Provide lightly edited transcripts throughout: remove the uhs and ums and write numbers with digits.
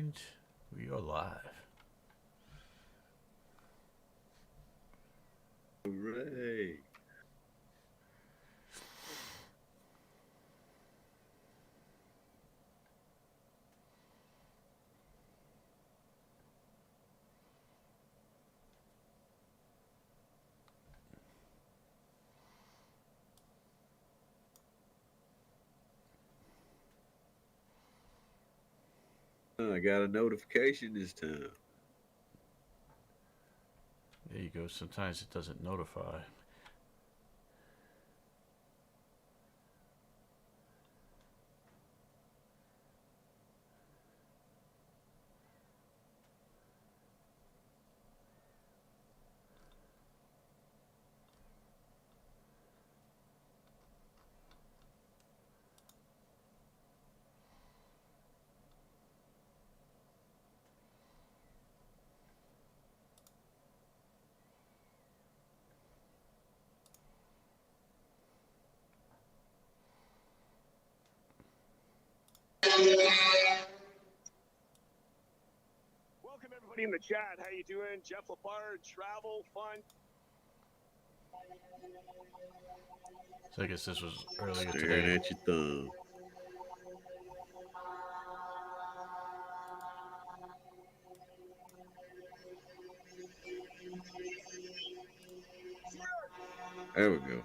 And we are live. Hooray. I got a notification this time. There you go. Sometimes it doesn't notify. Welcome everybody in the chat. How you doing? Jeff Lepard, travel, fun. So I guess this was earlier Staring today. at your thumb. There we go.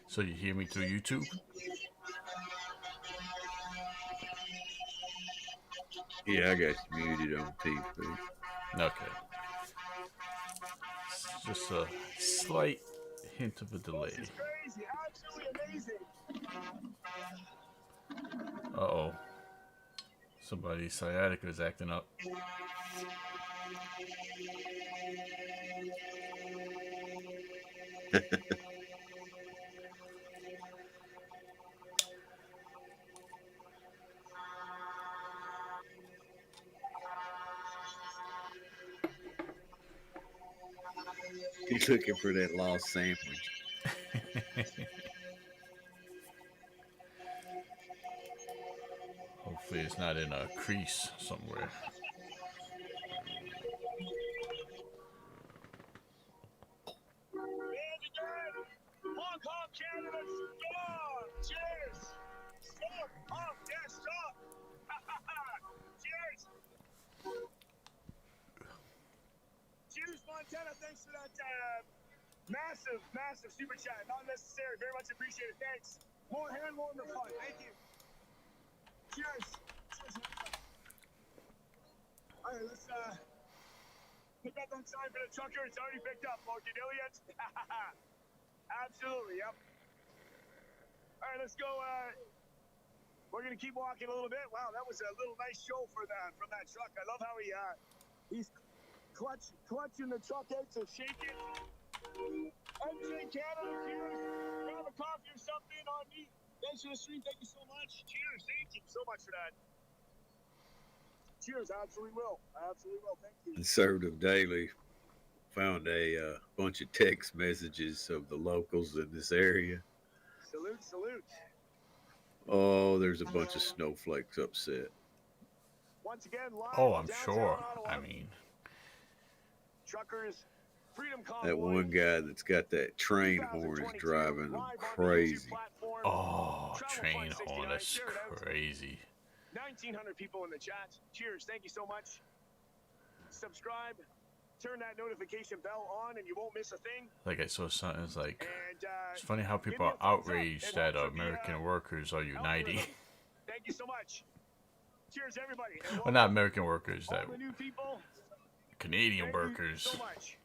So you hear me through YouTube? Yeah, I got you muted on TV. Okay. It's just a slight hint of a delay. This is crazy. Absolutely amazing. Uh-oh. Somebody's sciatica is acting up. He's looking for that lost sandwich. Hopefully it's not in a crease somewhere. And again, Hong Kong, Canada, stop! Cheers! Stop! Oh, yes, stop! Cheers! Cheers, Montana. Thanks for that massive, massive super chat. Not necessary. Very much appreciated. Thanks. More hand warmer fun. Thank you. Cheers. Cheers. All right, let's pick up that sign for the trucker. It's already picked up. Market Illiot. Absolutely, yep. All right, let's go. We're gonna keep walking a little bit. Wow, that was a little nice show for that from that truck. I love how he's clutching the truck out to shake it. MJ Canada, cheers. Grab a coffee or something on me. Thanks for the stream. Thank you so much. Cheers. Thank you so much for that. Cheers. Absolutely will. Absolutely will. Thank you. Conservative Daily found a bunch of text messages of the locals in this area. Salute, salute. Oh, there's a bunch of snowflakes upset. Once again, live Oh, I'm downtown sure. Ottawa. I mean, Truckers, Freedom Convoy. That one guy that's got that train horn is driving them crazy. oh, train horn, that's crazy. 1,900 people in the chat. Cheers. Thank you so much. Subscribe. Turn that notification bell on and you won't miss a thing. Like I saw something, it's like, And, it's funny how people are outraged that American workers are uniting. Thank you so much. Cheers, everybody. Well, not American workers, all that the new people. Canadian Thank you workers. so much.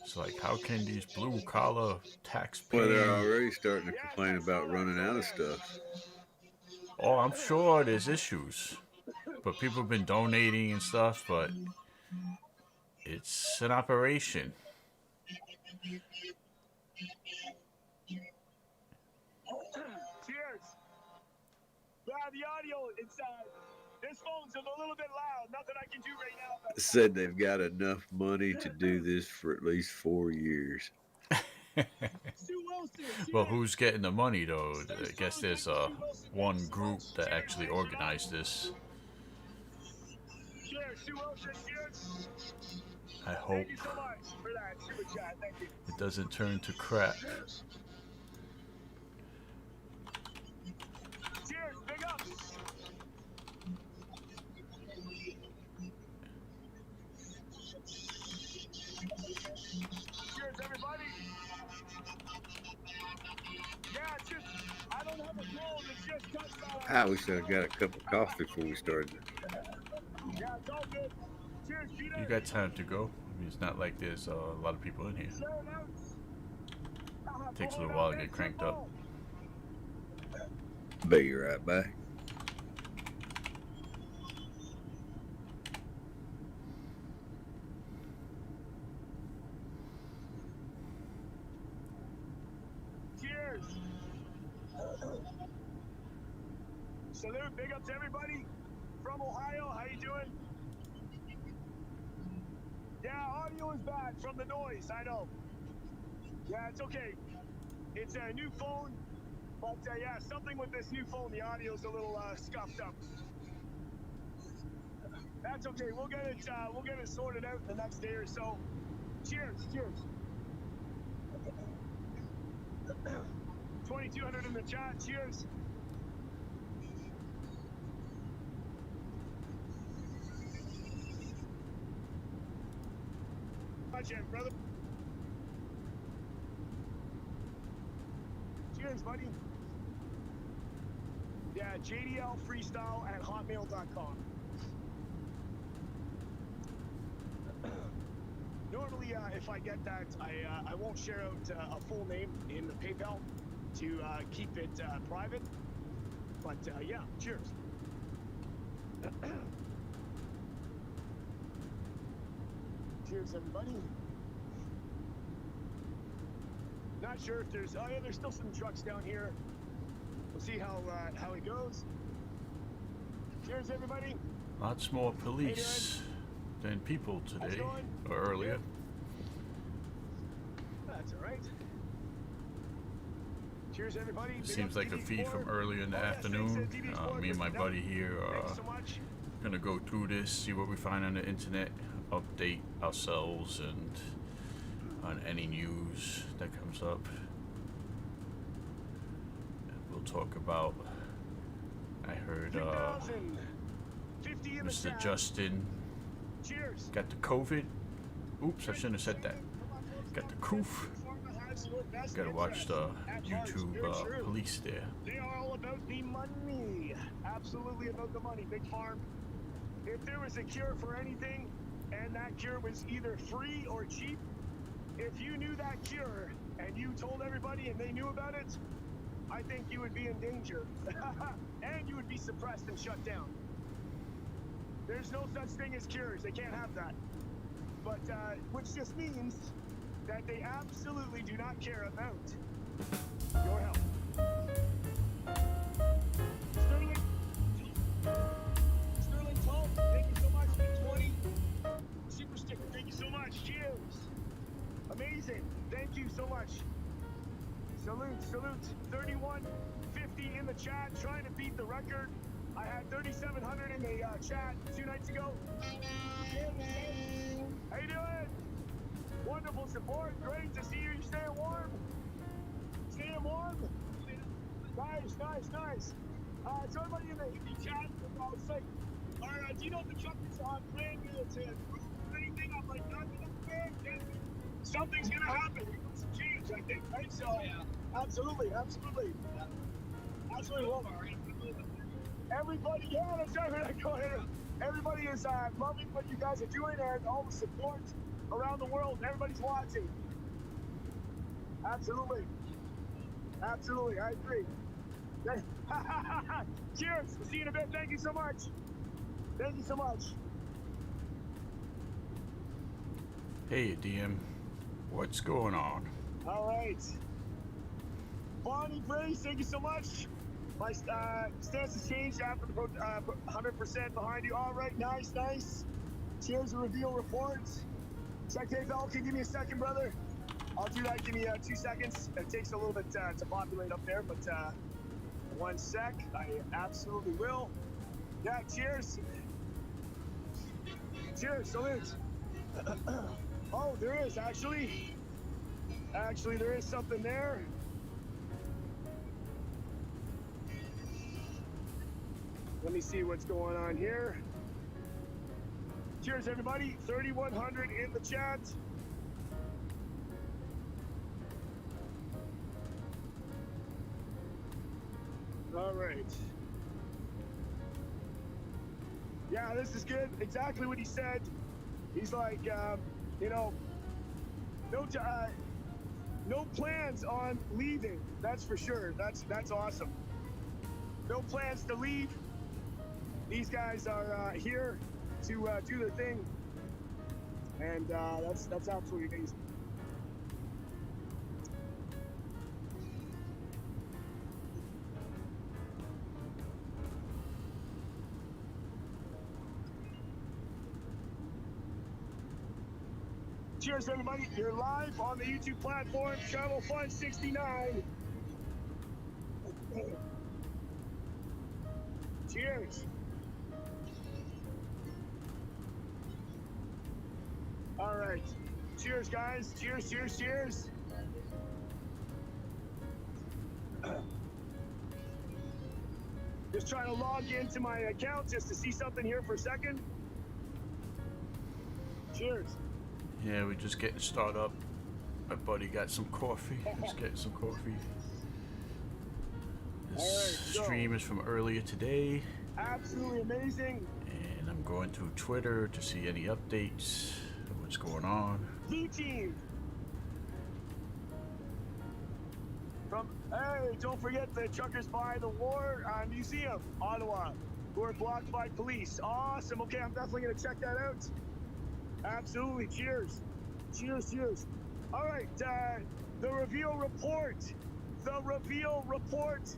It's like, how can these blue collar Well, taxpaying? they're already starting to complain about running out of stuff. Oh, I'm sure there's issues, but people have been donating and stuff, but it's an operation. Cheers. The audio, it's this phone's a little bit loud. Nothing I can do right now. But Said they've got enough money to do this for at least 4 years. Stu Wilson, Well, cheers. who's getting the money though? I guess there's one group that actually organized this. Cheers, Stu Wilson, cheers. I hope Thank you so much for that super chat. Thank you. it doesn't turn to crap. Cheers, big ups. Cheers, everybody. Yeah, it's just, I don't have a cold. It's just touched by. I wish I got a cup of coffee before we started. Yeah, it's all good. Cheers, Peter. You got time to go. I mean, it's not like there's a lot of people in here. Takes a little while to get cranked up. Be right back. Cheers. Salute, big up to everybody from Ohio. How you doing? Yeah, audio is bad from the noise, I know. Yeah, it's okay. It's a new phone, but yeah, something with this new phone, the audio's a little scuffed up. That's okay. We'll get it sorted out the next day or so. Cheers, cheers. 2200 in the chat. Cheers. Much, brother. Cheers, buddy. Yeah, jdlfreestyle@hotmail.com. Normally, if I get that, I won't share out a full name in the PayPal to keep it private. But yeah, cheers. Cheers, everybody. Not sure if there's. Oh yeah, there's still some trucks down here. We'll see how it goes. Cheers, everybody. Lots more police than people today or earlier. That's all right. Cheers, everybody. Seems like a feed from earlier in the afternoon. Me and my buddy here are gonna go through this, see what we find on the internet, update ourselves and on any news that comes up. And we'll talk about, I heard Mr. Justin got the COVID. Oops, I shouldn't have said that. Got the coof. Gotta watch the YouTube police there. They are all about the money. Absolutely about the money. Big Farm. If there was a cure for anything, and that cure was either free or cheap, if you knew that cure and you told everybody and they knew about it, I think you would be in danger. And you would be suppressed and shut down. There's no such thing as cures. They can't have that. But, which just means that they absolutely do not care about your health. Sterling 12, thank you so much for 20. Super sticker, thank you so much. Cheers. Amazing. Thank you so much. Salute, salute. 3150 in the chat, trying to beat the record. I had 3,700 in the chat 2 nights ago. How you doing? Wonderful support. Great to see you. You staying warm? Staying warm? Nice, nice, nice. So everybody in the chat, it's like, do you know if the truck is on plan to improve or anything? I'm like, nothing up there. Something's gonna happen. We're gonna some change, I think, right? So, yeah. Absolutely, absolutely. Yeah. Absolutely. Well, everybody, yeah, that's right. Go ahead. Everybody is loving what you guys are doing and all the support around the world. Everybody's watching. Absolutely. Absolutely, I agree. Cheers. We'll see you in a bit. Thank you so much. Thank you so much. Hey, DM. What's going on? All right. Bonnie Brace, thank you so much. My stance has changed after the 100% behind you. All right, nice, nice. Cheers and reveal reports. Check PayPal. Can you give me a second, brother? I'll do that. Give me 2 seconds. It takes a little bit to populate up there, but 1 sec. I absolutely will. Yeah, cheers. Cheers, salute. Oh, there is actually. Actually, there is something there. Let me see what's going on here. Cheers, everybody. 3,100 in the chat. All right. Yeah, this is good. Exactly what he said. He's like, you know, no plans on leaving. That's for sure. That's awesome. No plans to leave. These guys are here to do their thing, and that's absolutely amazing. Cheers, everybody. You're live on the YouTube platform, Travel Fun 69. Cheers. All right. Cheers, guys. Cheers, cheers, cheers. Just trying to log into my account just to see something here for a second. Cheers. Yeah, we're just getting started up. My buddy got some coffee. Just getting some coffee. This stream is from earlier today. Absolutely amazing. And I'm going to Twitter to see any updates of what's going on. V-Team. Hey, don't forget the Truckers by the War Museum, Ottawa, who are blocked by police. Awesome. Okay, I'm definitely going to check that out. Absolutely. Cheers. Cheers, cheers. All right, the reveal report. The reveal report.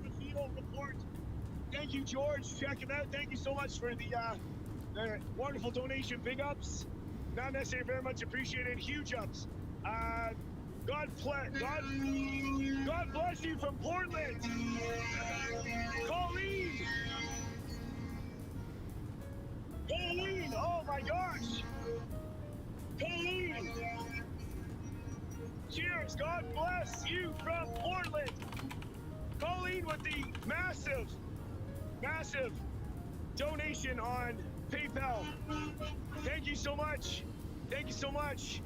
Reveal report. Thank you, George. Check him out. Thank you so much for the wonderful donation. Big ups. Not necessarily very much appreciated. Huge ups. God bless you from Portland. Colleen. Colleen, oh my gosh. Colleen. Cheers, God bless you from Portland. Colleen with the massive donation on PayPal. Thank you so much. Thank you so much.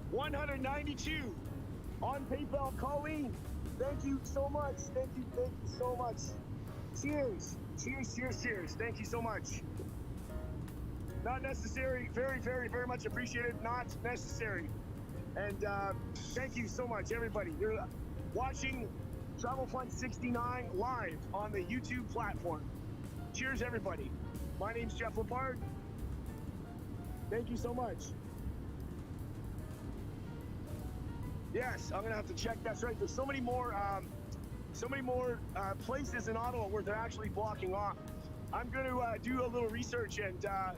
192 on PayPal. Colleen, thank you so much. Thank you so much. Cheers. Cheers, cheers, cheers. Thank you so much. Not necessary. Very, very, very much appreciated. Not necessary. And thank you so much, everybody. You're watching Travel Fun 69 live on the YouTube platform. Cheers, everybody. My name's Jeff Lepard. Thank you so much. Yes, I'm gonna have to check. That's right. There's so many more places in Ottawa where they're actually blocking off. I'm going to do a little research, and I'm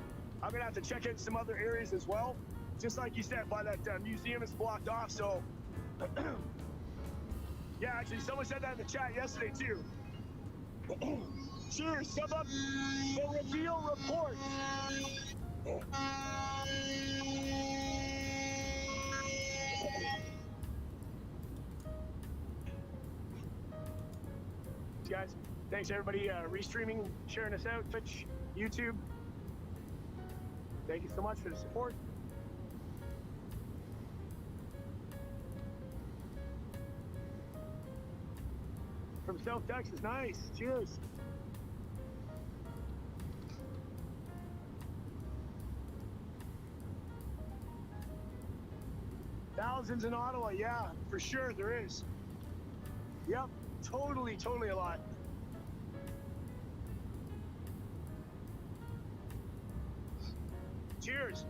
going to have to check out some other areas as well. Just like you said, by that museum is blocked off. So, yeah, actually, someone said that in the chat yesterday too. Cheers. Sum up the reveal report. Guys, thanks everybody restreaming, sharing us out, Twitch, YouTube. Thank you so much for the support. From South Texas, nice. Cheers. Thousands in Ottawa, yeah, for sure there is. Yep. Totally a lot. Cheers.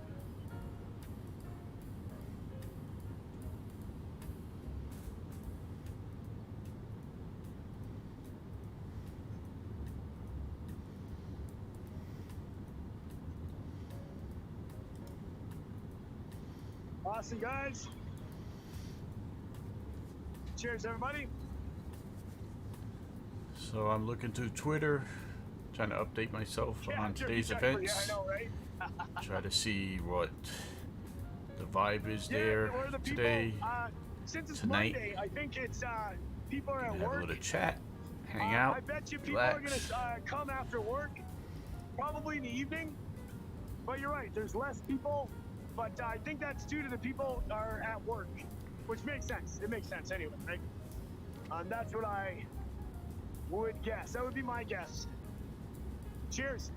Awesome, guys. Cheers, everybody. So I'm looking through Twitter, trying to update myself on today's events. Yeah, I know, right? Try to see what the vibe is there where are the people? today. Since it's tonight. Monday, I think it's people are at Have a work. little chat, hang out, I bet you people relax. are gonna come after work, probably in the evening. But you're right, there's less people. But I think that's due to the people are at work, which makes sense. It makes sense anyway, right? That's what I would guess. That would be my guess. Cheers.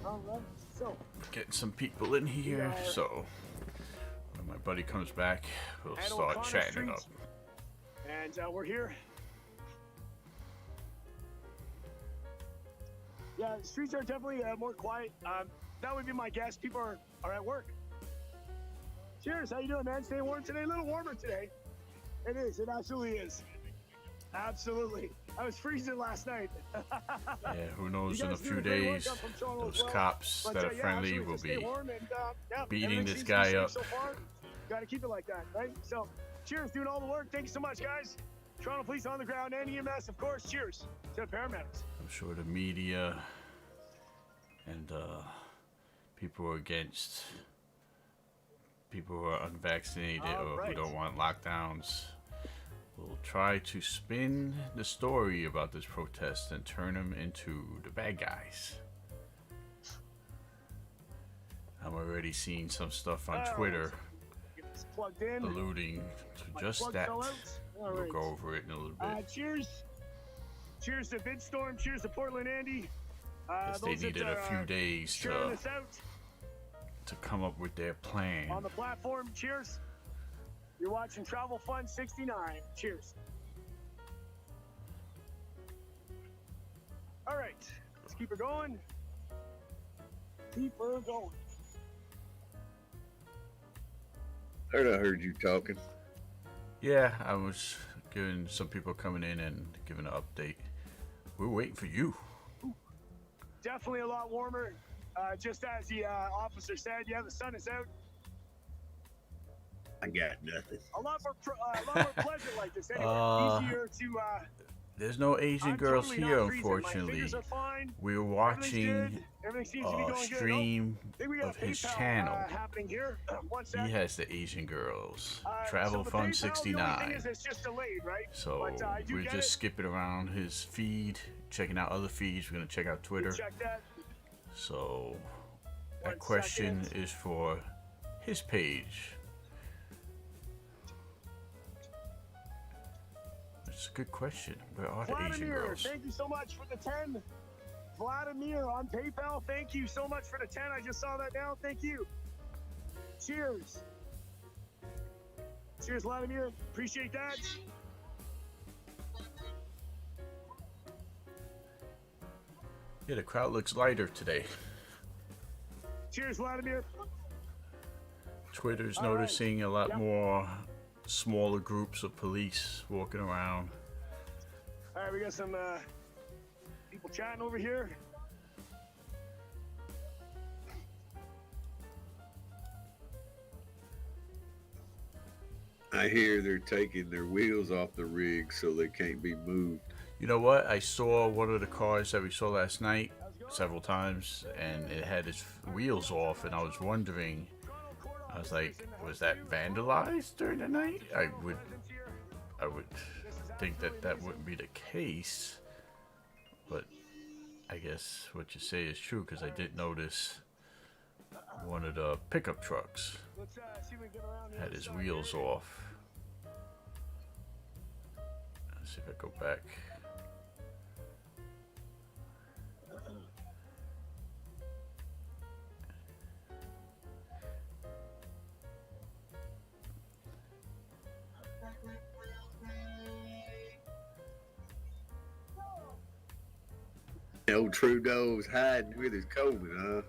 All right, so Getting some people in here, so when my buddy comes back, we'll start chatting it up. And we're here. Yeah, the streets are definitely more quiet. That would be my guess. People are at work. Cheers. How you doing, man? Staying warm today? A little warmer today. It is. It absolutely is. Absolutely. I was freezing last night. Yeah, who knows, in a few days, those cops that are friendly will be beating this guy up. So far, gotta keep it like that, right? So, cheers, doing all the work. Thank you so much, guys. Toronto Police on the ground and EMS, of course. Cheers to the paramedics. I'm sure the media and people who are against, people who are unvaccinated or who don't want lockdowns will try to spin the story about this protest and turn them into the bad guys. I'm already seeing some stuff on Twitter alluding to just that. We'll go over it in a little bit. Cheers. Cheers to Vidstorm. Cheers to Portland Andy. Guess they needed a few days to come up with their plan. On the platform, cheers. You're watching Travel Fun 69. Cheers. All right, let's keep her going. Keep her going. I heard you talking. Yeah, I was giving some people coming in and giving an update. We're waiting for you. Definitely a lot warmer. Just as the officer said, yeah, the sun is out. I got nothing. A lot more pleasant like this anyway. Easier to. There's no Asian girls here, unfortunately. We're watching a stream of his channel. He has the Asian girls. Travel Fun 69. So we're just skipping around his feed, checking out other feeds. We're going to check out Twitter. So that question is for his page. It's a good question. Where are the Asian girls? Thank you so much for the 10. Vladimir on PayPal, thank you so much for the 10. I just saw that now. Thank you. Cheers. Cheers, Vladimir. Appreciate that. Yeah, the crowd looks lighter today. Cheers, Vladimir. Twitter's noticing a lot more smaller groups of police walking around. All right, we got some people chatting over here. I hear they're taking their wheels off the rig so they can't be moved. You know what? I saw one of the cars that we saw last night several times, and it had its wheels off, and I was wondering, I was like, was that vandalized during the night? I would think that wouldn't be the case, but I guess what you say is true, because I did notice one of the pickup trucks had his wheels off. Let's see if I go back. Old Trudeau's hiding with his COVID, huh?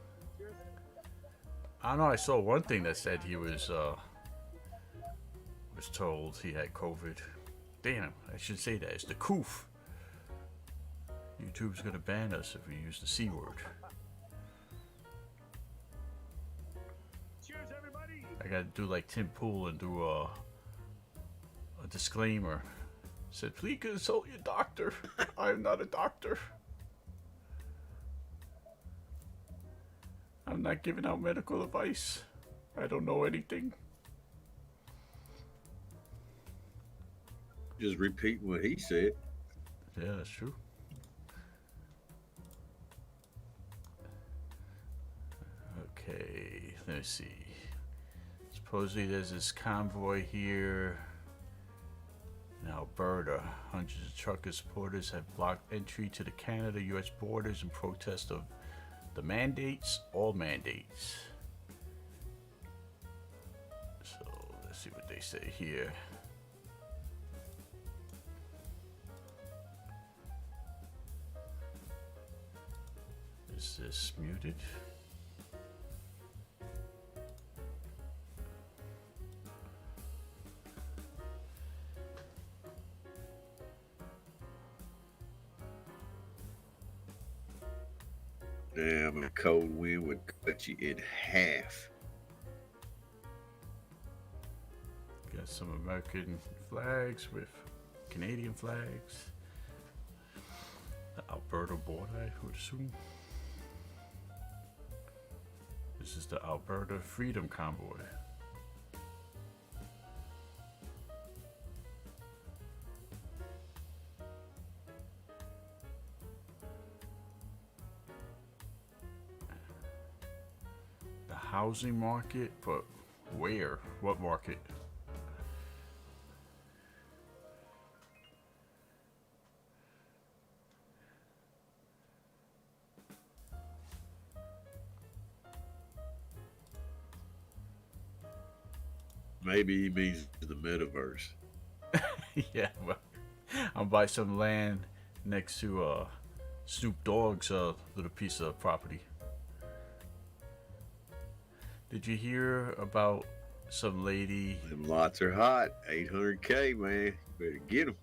I don't know. I saw one thing that said he was told he had COVID. Damn, I should say that. It's the coof. YouTube's gonna ban us if we use the C word. Cheers, everybody. I gotta do like Tim Pool and do a disclaimer. Said, please consult your doctor. I'm not a doctor. I'm not giving out medical advice. I don't know anything. Just repeat what he said. Yeah, that's true. Okay, let's see. Supposedly there's this convoy here in Alberta. Hundreds of trucker supporters have blocked entry to the Canada-US borders in protest of the mandates, all mandates. So let's see what they say here. Is this muted? Damn, a cold wind would cut you in half. Got some American flags with Canadian flags. The Alberta border, I would assume. This is the Alberta Freedom Convoy. The housing market, but where? What market? Maybe he means the metaverse. Yeah, well, I'm buy some land next to Snoop Dogg's little piece of property. Did you hear about some lady? Them lots are hot. 800K, man. Better get them.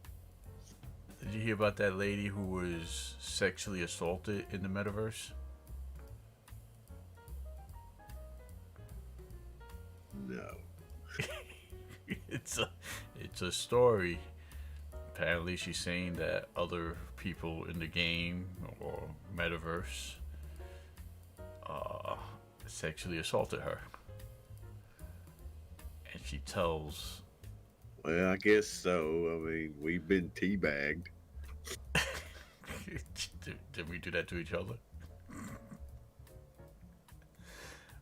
Did you hear about that lady who was sexually assaulted in the metaverse? No. It's a story. Apparently, she's saying that other people in the game or metaverse sexually assaulted her, and she tells. Well, I guess so. I mean, we've been teabagged. Did we do that to each other?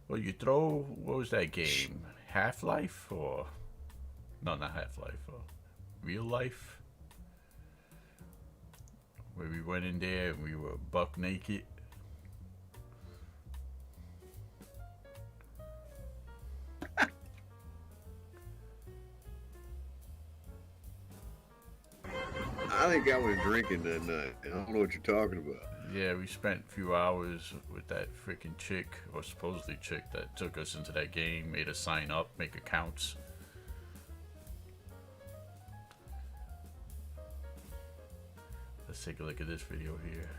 Well, you throw. What was that game? Half-Life or no, not Half-Life. Real Life, where we went in there and we were buck naked. I think I was drinking that night. I don't know what you're talking about. Yeah, we spent a few hours with that freaking chick, or supposedly chick, that took us into that game, made us sign up, make accounts. Let's take a look at this video here.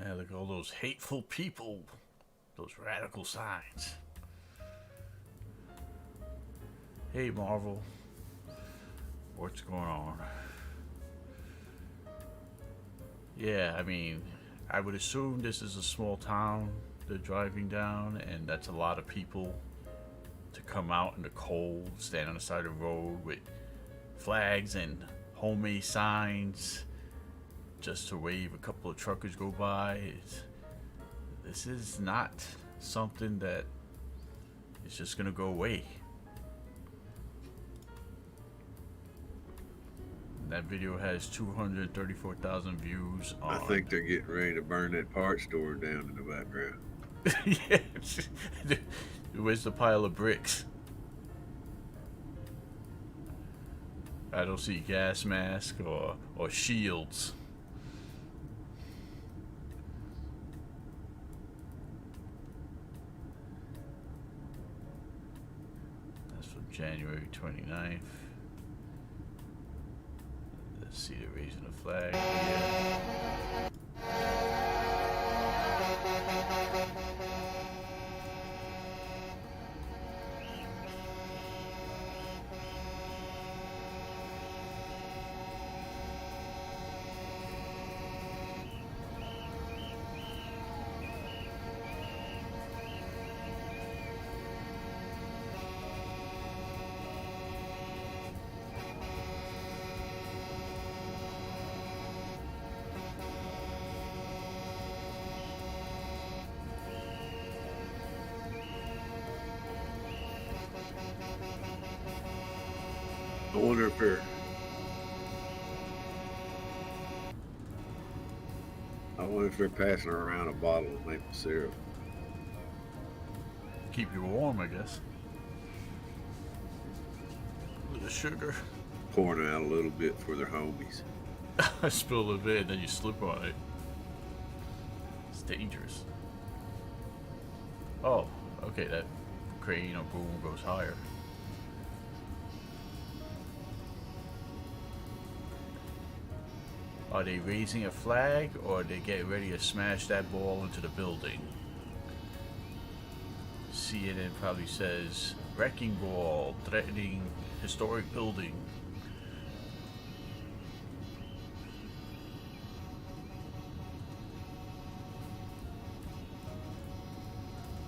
Yeah, look at all those hateful people, those radical signs. Hey Marvel, what's going on? Yeah, I mean, I would assume this is a small town they're driving down, and that's a lot of people to come out in the cold, stand on the side of the road with flags and homemade signs just to wave a couple of truckers go by. This is not something that is just gonna go away. That video has 234,000 views on. I think they're getting ready to burn that parts store down in the background. Yeah. Where's the pile of bricks? I don't see gas masks or shields. That's from January 29th. Let's see the raising the flag here. I wonder if they're passing around a bottle of maple syrup. Keep you warm, I guess. A little sugar. Pouring out a little bit for their homies. I spill a bit and then you slip on it. It's dangerous. Oh, okay, that crane or boom goes higher. Are they raising a flag or are they getting ready to smash that ball into the building? CNN probably says wrecking ball threatening historic building.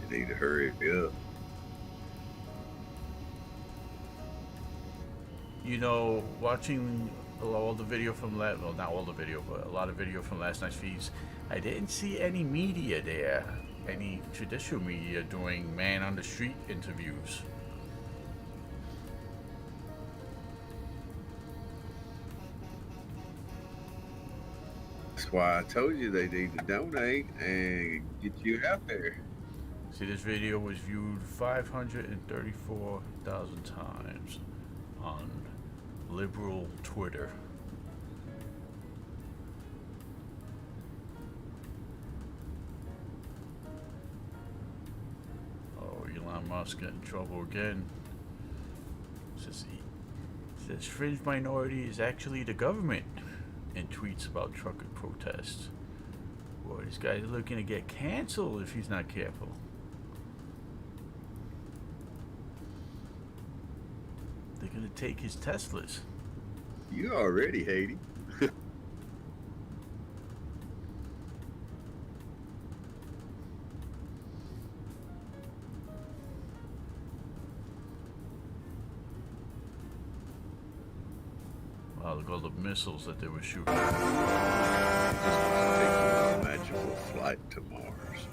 They need to hurry up. You know, watching all the video from last, well, not all the video, but a lot of video from last night's feeds, I didn't see any media there, any traditional media doing man on the street interviews. That's why I told you they need to donate and get you out there. See, this video was viewed 534,000 times on liberal Twitter. Oh, Elon Musk got in trouble again. Says fringe minority is actually the government, and tweets about trucker protests. Boy, this guy's looking to get canceled if he's not careful. They're gonna take his Teslas. You already hate him. Wow, look at all the missiles that they were shooting. Just taking a magical flight to Mars.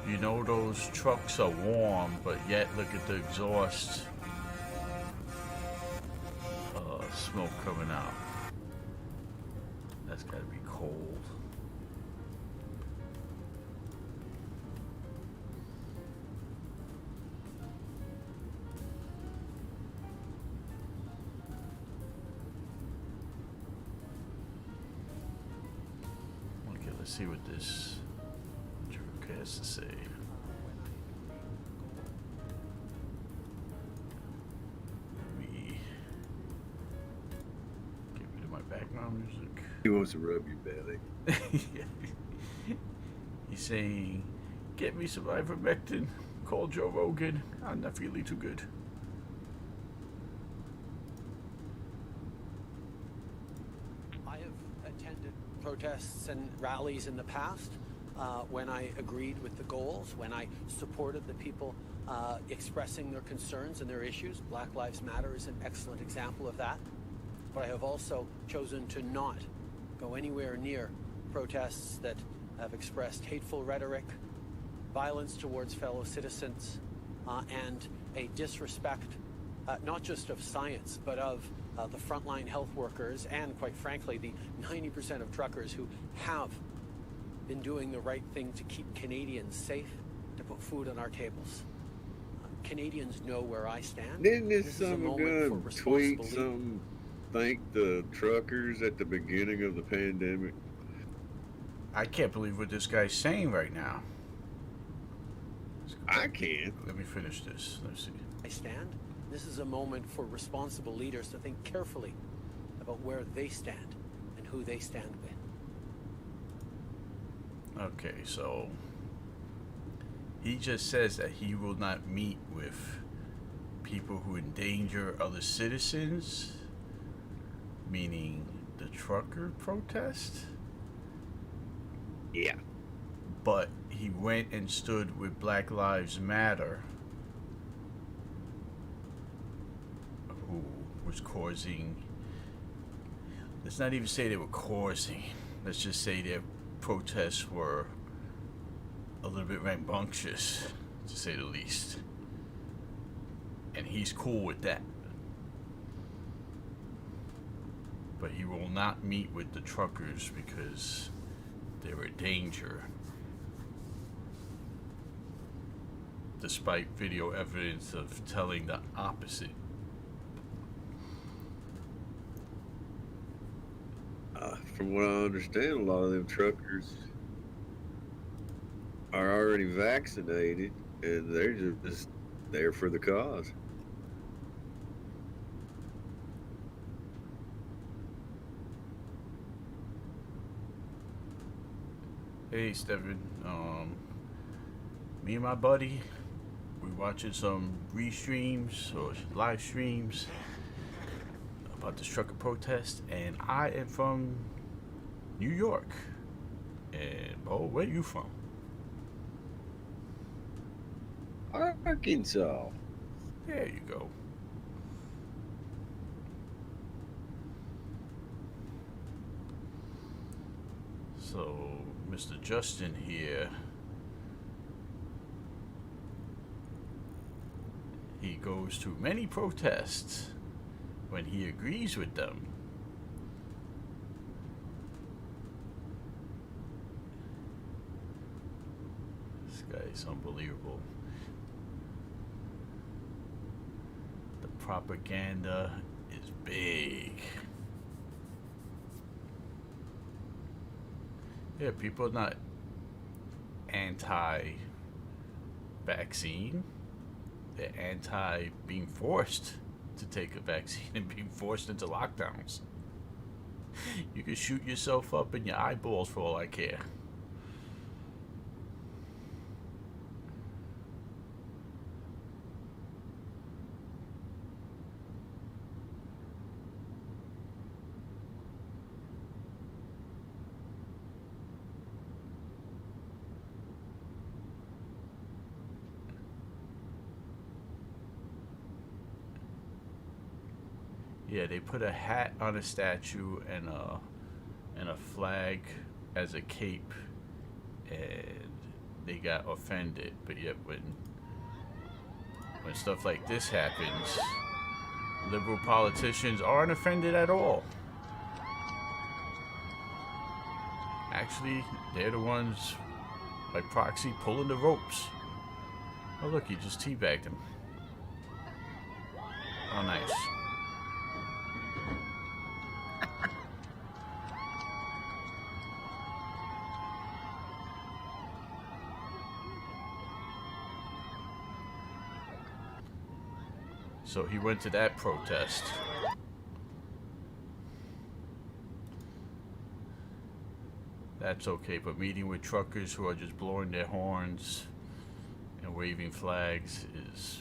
You know those trucks are warm, but yet look at the exhaust smoke coming out. That's gotta be cold. Okay, let's see what this truck has to say. Let me get rid of my background background music. He wants to rub your belly. He's saying, "Get me some ivermectin. Call Joe Rogan. I'm not feeling too good." I have attended protests and rallies in the past when I agreed with the goals, when I supported the people expressing their concerns and their issues. Black Lives Matter is an excellent example of that. But I have also chosen to not go anywhere near protests that have expressed hateful rhetoric, violence towards fellow citizens, and a disrespect not just of science, but of the frontline health workers and, quite frankly, the 90% of truckers who have been doing the right thing to keep Canadians safe, to put food on our tables. Canadians know where I stand. Didn't this This is a some moment for gun responsible tweet leaders. something? Thank the truckers at the beginning of the pandemic. I can't believe what this guy's saying right now. I can. Let me finish this. Let's see. I stand. This is a moment for responsible leaders to think carefully about where they stand and who they stand with. Okay, so he just says that he will not meet with people who endanger other citizens, meaning the trucker protest. Yeah. But he went and stood with Black Lives Matter, who was causing, let's not even say they were causing, let's just say their protests were a little bit rambunctious, to say the least. And he's cool with that. But he will not meet with the truckers because they're a danger, despite video evidence of telling the opposite. From what I understand, a lot of them truckers are already vaccinated, and they're just there for the cause. Hey, Stephen. Me and my buddy, we watching some restreams or live streams about this trucker protest, and I am from New York. And where are you from? Arkansas. There you go. So, Mr. Justin here, he goes to many protests when he agrees with them. This guy is unbelievable. The propaganda is big. Yeah, people are not anti-vaccine. They're anti being forced to take a vaccine and being forced into lockdowns. You can shoot yourself up in your eyeballs for all I care. Yeah, they put a hat on a statue and a flag as a cape, and they got offended. But yet, when stuff like this happens, liberal politicians aren't offended at all. Actually, they're the ones, by proxy, pulling the ropes. Oh look, he just teabagged him. Oh, nice. So he went to that protest. that's okay. But meeting with truckers who are just blowing their horns and waving flags is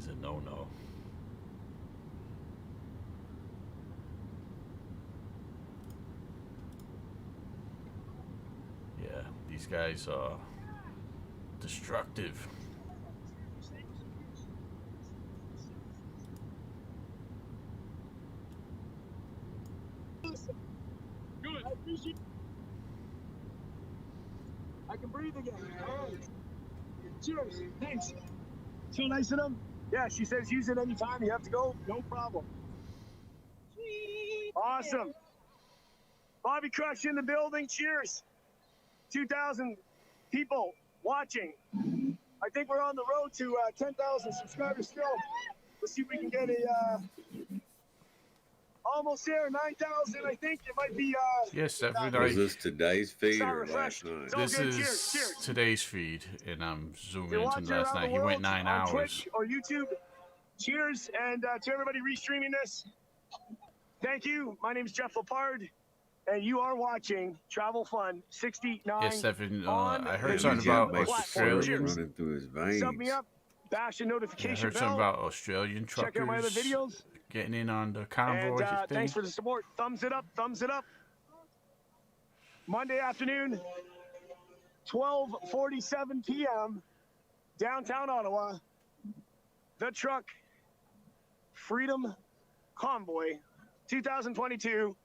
a no-no. Yeah, these guys are destructive. Good. I appreciate it. I can breathe again. All right. Cheers. Thanks. So nice of them. Yeah, she says use it anytime you have to go. No problem. Sweet. Awesome. Bobby Crush in the building. Cheers. 2,000 people watching. I think we're on the road to 10,000 subscribers still. Let's see if we can get a almost there, 9,000. I think it might be. Yes, every Was night. this today's feed Sound or refreshed. last night? It's all This good. is Cheers. Cheers. today's feed, and I'm zooming You're into watching last around night. the He went world 9 on hours. Twitch or YouTube. Cheers, and to everybody restreaming this, thank you. My name is Jeff Lepard, and you are watching Travel Fun 69. Yes, Evan. on I the heard Man, something this about jet makes the blood Australian. running through his veins. Sub me up, bash the I notification heard something bell. about Australian truckers Check out my other videos. getting in on the And convoy thing. thanks for the support. Thumbs it up. Thumbs it up. Monday afternoon, 12:47 p.m., downtown Ottawa. The Truck Freedom Convoy 2022,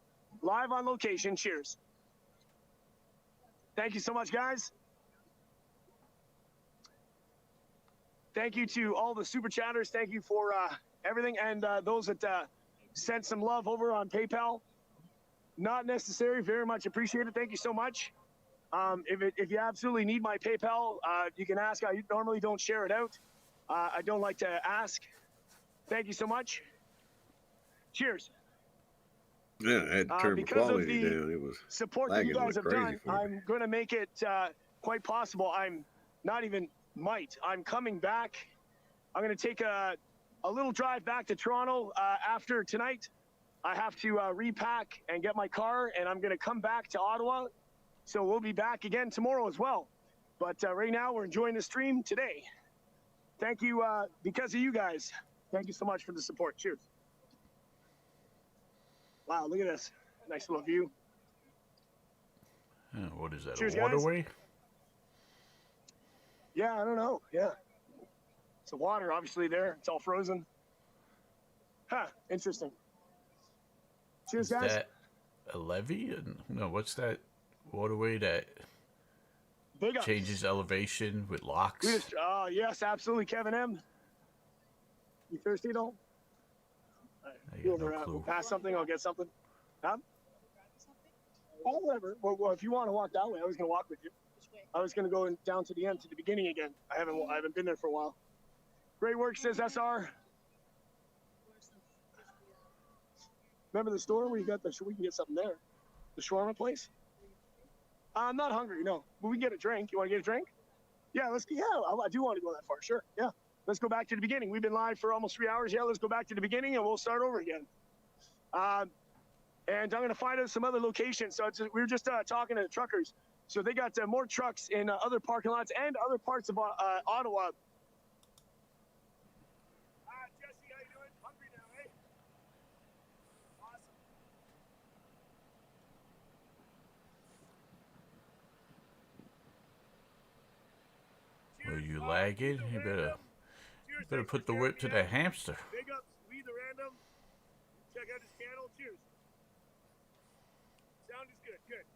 live on location. Cheers. Thank you so much, guys. Thank you to all the super chatters. Thank you for everything. And those that sent some love over on PayPal. Not necessary. Very much appreciated. Thank you so much. If you absolutely need my PayPal, you can ask. I normally don't share it out. I don't like to ask. Thank you so much. Cheers. Yeah, I had to turn the because of quality the down. It was support that you lagging guys like have done, crazy for me. I'm going to make it quite possible. I'm not even might. I'm coming back. I'm going to take a little drive back to Toronto after tonight. I have to repack and get my car, and I'm going to come back to Ottawa. So we'll be back again tomorrow as well. But right now, we're enjoying the stream today. Thank you because of you guys. Thank you so much for the support. Cheers. Wow, look at this. Nice little view. What is that, Cheers, a guys. waterway? Yeah, I don't know. Yeah. It's the water, obviously, there. It's all frozen. Huh, interesting. Cheers, Is guys. that a levee? No, what's that waterway that Big up. changes elevation with locks? Yes, absolutely, Kevin M. You thirsty at all? I You got no over, clue. we'll pass something, I'll get something. Huh? Oh, whatever. Well, if you want to walk that way, I was going to walk with you. I was going to go down to the end, to the beginning again. I haven't been there for a while. Great work, says SR. Remember the store where you got we can get something there? The shawarma place? I'm not hungry, no. But we can get a drink. You want to get a drink? Yeah, I do want to go that far, sure. Yeah. Let's go back to the beginning. We've been live for almost 3 hours. Yeah, let's go back to the beginning and we'll start over again. And I'm going to find out some other locations. So we were just talking to the truckers. So they got more trucks in other parking lots and other parts of Ottawa. Jesse, how you doing? Hungry now, eh? Awesome. Are you lagging? You better put the whip to that hamster. Big ups, We the Random. Check out his channel. Cheers. Sound is good. Good.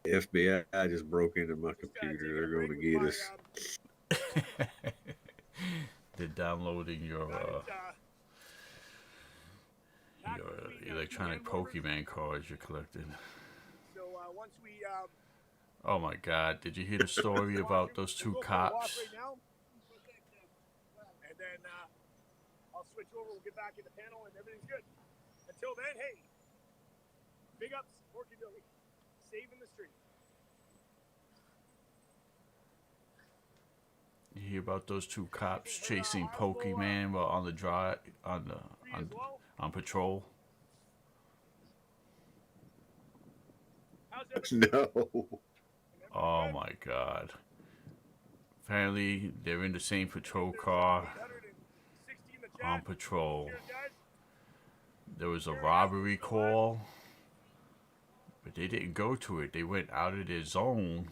Cheers. FBI just broke into my computer. They're going to get us. They're downloading your electronic Pokemon cards you're collecting. So once we Oh my God! Did you hear the story about those two cops? And then I'll switch over. We'll get back in the panel, and everything's good. Until then, hey, big ups, Porky Billy, saving the street. You hear about those two cops chasing Pokemon while on the drive on on patrol? No. Oh my God. Apparently, they're in the same patrol car on patrol. There was a robbery call, but they didn't go to it. They went out of their zone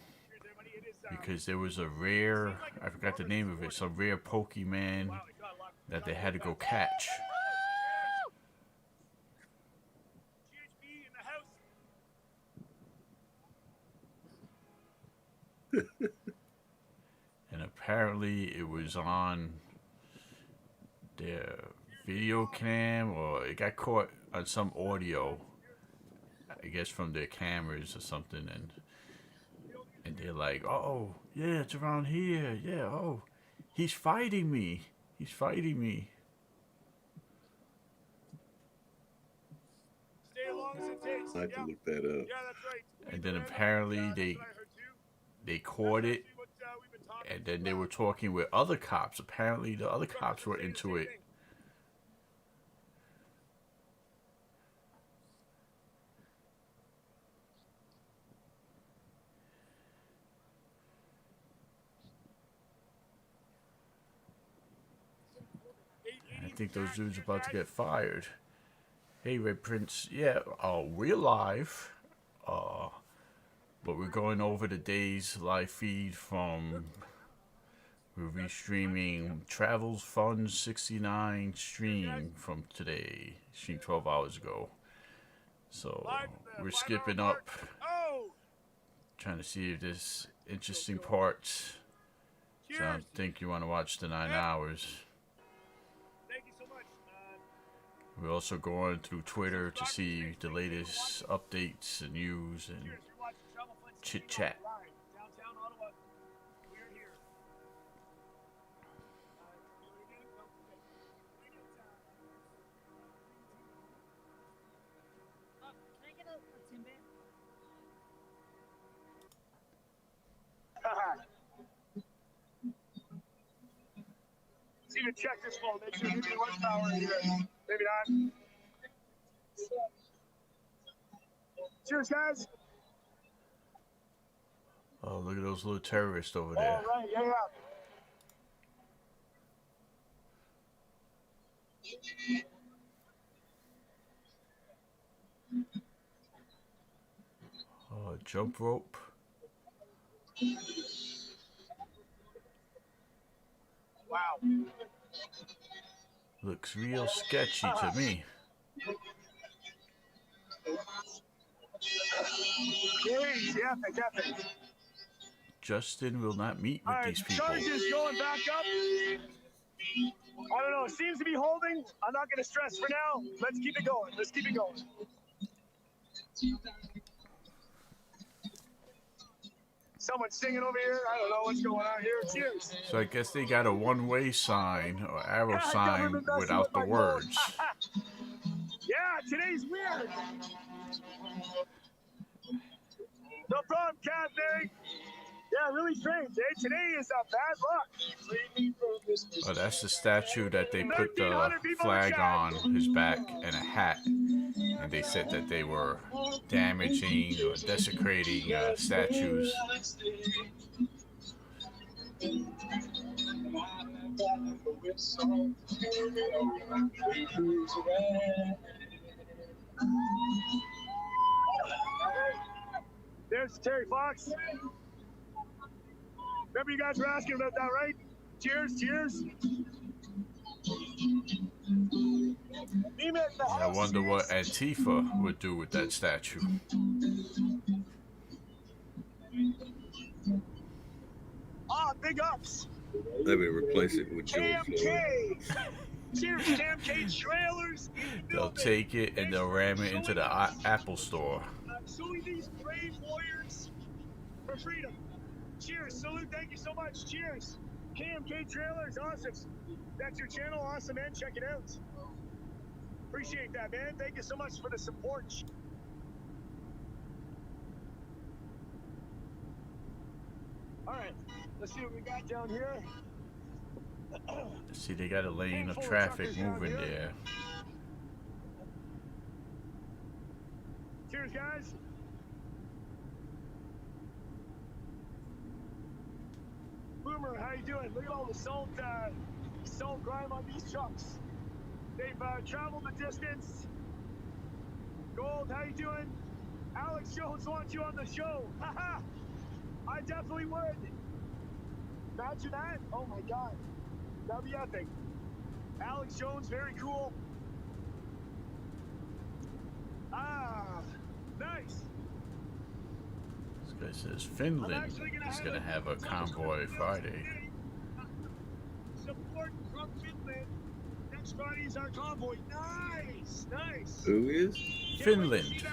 because there was a rare, I forgot the name of it, some rare Pokemon that they had to go catch. And apparently it was on their video cam, or it got caught on some audio, I guess from their cameras or something, and they're like, oh yeah, it's around here, yeah, oh, he's fighting me, he's fighting me. Stay as long as it takes. I have to look that up. Yeah, that's right. And then apparently they caught it, and then they were talking with other cops. Apparently the other cops were into it. I think those dudes are about to get fired. Hey, Red Prince. Yeah, we're live. But we're going over the day's live feed from... We're restreaming Travels Fun 69 stream from today. Stream 12 hours ago. So, we're skipping up. Trying to see if there's interesting parts. So I don't think you want to watch the 9 hours. We're also going through Twitter to see the latest updates and news and chit chat. Downtown Ottawa, we're here. Can I get a Timbit? See to check this phone, make sure maybe one power in here. Maybe not. Cheers, guys. Oh, look at those little terrorists over All there. right, yeah. Oh, jump rope. Wow. Looks real sketchy to me. Jeez, yeah, fantastic. Justin will not meet with All right, these people. charges going back up. I don't know, it seems to be holding. I'm not going to stress for now. Let's keep it going. Let's keep it going. Someone's singing over here. I don't know what's going on here. Cheers. So I guess they got a one-way sign or arrow Yeah, sign government messing without with the my words. phone. Yeah, today's weird. No problem, Kathy. Yeah, really strange, eh? Today is a bad luck. Oh, that's the statue that they put the flag on his back and a hat. And they said that they were damaging or desecrating statues. There's Terry Fox. Remember you guys were asking about that, right? Cheers, cheers. I wonder what Antifa would do with that statue. Ah, big ups. Let me replace it with George Floyd. KMK. Cheers, KMK trailers. They'll take it and they'll ram it into the Apple store. Showing these brave warriors for freedom. Cheers, salute, thank you so much. Cheers. KMK trailers, awesome. That's your channel, awesome, man. Check it out. Appreciate that, man. Thank you so much for the support. All right, let's see what we got down here. See, they got a lane of traffic moving there. Cheers, guys. Boomer, how you doing? Look at all the salt grime on these trucks. They've traveled the distance. Gold, how you doing? Alex Jones wants you on the show. Haha! I definitely would. Imagine that. Oh my God. That'd be epic. Alex Jones, very cool. Ah, nice. This guy says Finland is gonna have a convoy Friday. Support from Finland. Next Friday is our convoy. Nice, nice. Who is? Finland.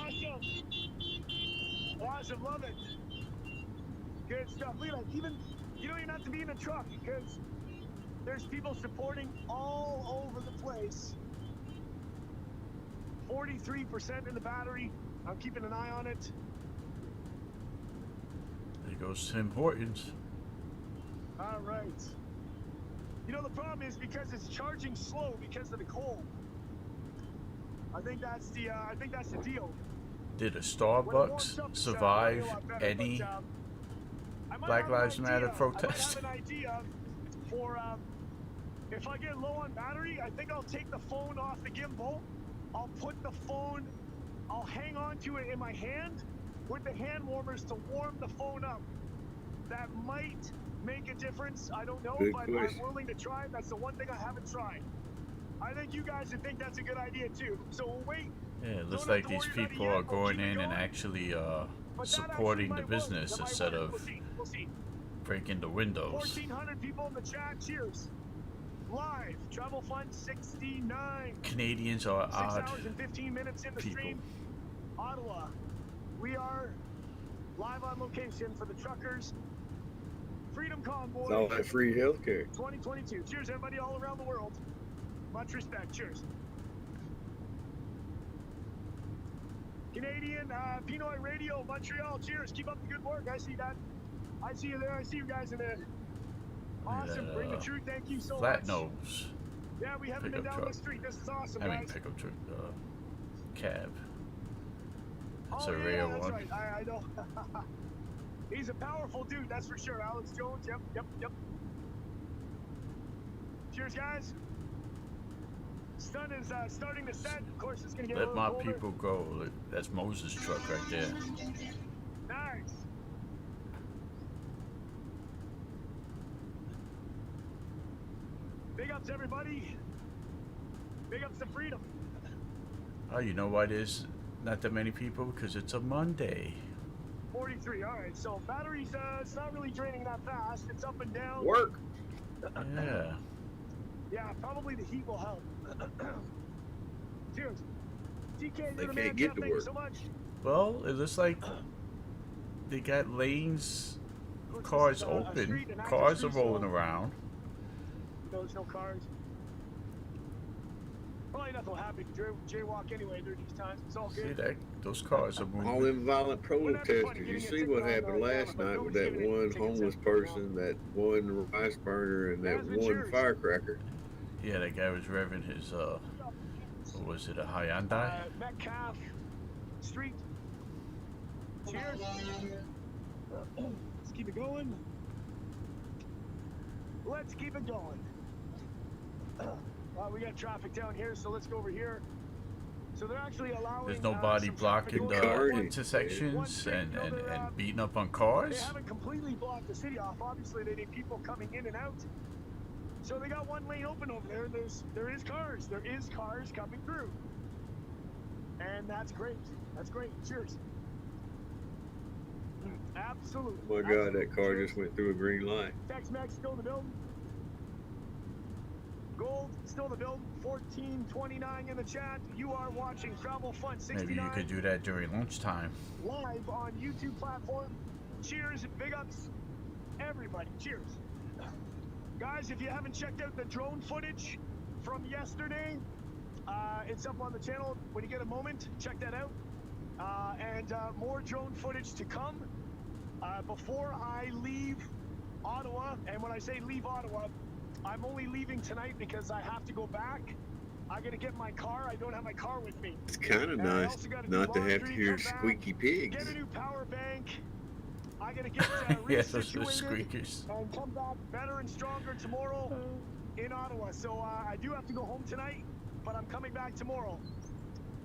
Awesome. Awesome, love it. Good stuff. Look at that. Even you don't even have to be in a truck because there's people supporting all over the place. 43% in the battery. I'm keeping an eye on it. There goes Tim Hortons. All right. You know the problem is because it's charging slow because of the cold. I think that's the deal. Did a Starbucks survive any Black Lives Matter protest? I might have an idea for if I get low on battery, I think I'll take the phone off the gimbal. I'll put the phone, I'll hang on to it in my hand with the hand warmers to warm the phone up. That might make a difference. I don't know, Good but question. I'm willing to try. That's the one thing I haven't tried. I think you guys would think that's a good idea too. So we'll wait. Yeah, it looks like these people are going in and actually supporting the business instead of We'll see. breaking the windows. 1,400 people in the chat. Cheers. Live. Travel Fund 69. Canadians are 6 odd hours and 15 minutes in the people. stream. Ottawa. We are live on location for the truckers. Freedom Convoy. It's all that free healthcare. 2022. Cheers, everybody all around the world. Much respect. Cheers. Canadian Pinoy Radio, Montreal. Cheers. Keep up the good work. I see that. I see you there. I see you guys in there. Awesome. Bring the truth. Thank you so Flat much. nose. Yeah, we haven't been Pickup down truck. the street. This is awesome, I mean guys. pickup truck, cab. It's Oh, a yeah, rare that's one. right. I know. He's a powerful dude, that's for sure. Alex Jones. Yep. Cheers, guys. Sun is starting to set. Of course, it's going to get a Let little my colder. people go. Look, that's Moses' truck right there. Nice. Big ups, everybody. Big ups to freedom. Oh, you know why there's not that many people? Because it's a Monday. 43. All right. So batteries, it's not really draining that fast. It's up and down. Work. Yeah. Yeah, probably the heat will help. Cheers. TK, They you're the can't man, get Jeff, to thank you work. so much. Well, it looks like they got lanes, cars open, cars are rolling around. No, there's no cars. Probably nothing will happen. Jaywalk anyway during these times. It's all See good. that? Those cars are All moving. them violent protesters. You see what happened last night with that one homeless person, that one rice burner, and that one firecracker. Yeah, that guy was revving his, what was it, a Hyundai? Metcalf Street. Cheers. Let's keep it going. Let's keep it going. We got traffic down here, so let's go over here. So they're actually allowing. There's nobody some blocking traffic the over. intersections and beating up on They cars? haven't completely blocked the city off. Obviously, they need people coming in and out. So they got one lane open over there. There is cars. There is cars coming through, and that's great. That's great. Cheers. Absolutely. Oh my God, that car just went through a green light. Tex-Mex still in the building. Gold still in the building. 1429 in the chat. You are watching Travel Fun 69 Maybe you could do that during lunchtime. live on YouTube platform. Cheers, big ups, everybody. Cheers. Guys, if you haven't checked out the drone footage from yesterday, it's up on the channel. When you get a moment, check that out. And more drone footage to come. Before I leave Ottawa, and when I say leave Ottawa, I'm only leaving tonight because I have to go back I gotta get my car. I don't have my car with me. It's kind of And I nice also gotta do not to have to laundry, hear come back, squeaky pigs. get a new power bank. I gotta get Yeah, those are resituated squeakers. and come back better and stronger tomorrow in Ottawa. So I do have to go home tonight, but I'm coming back tomorrow.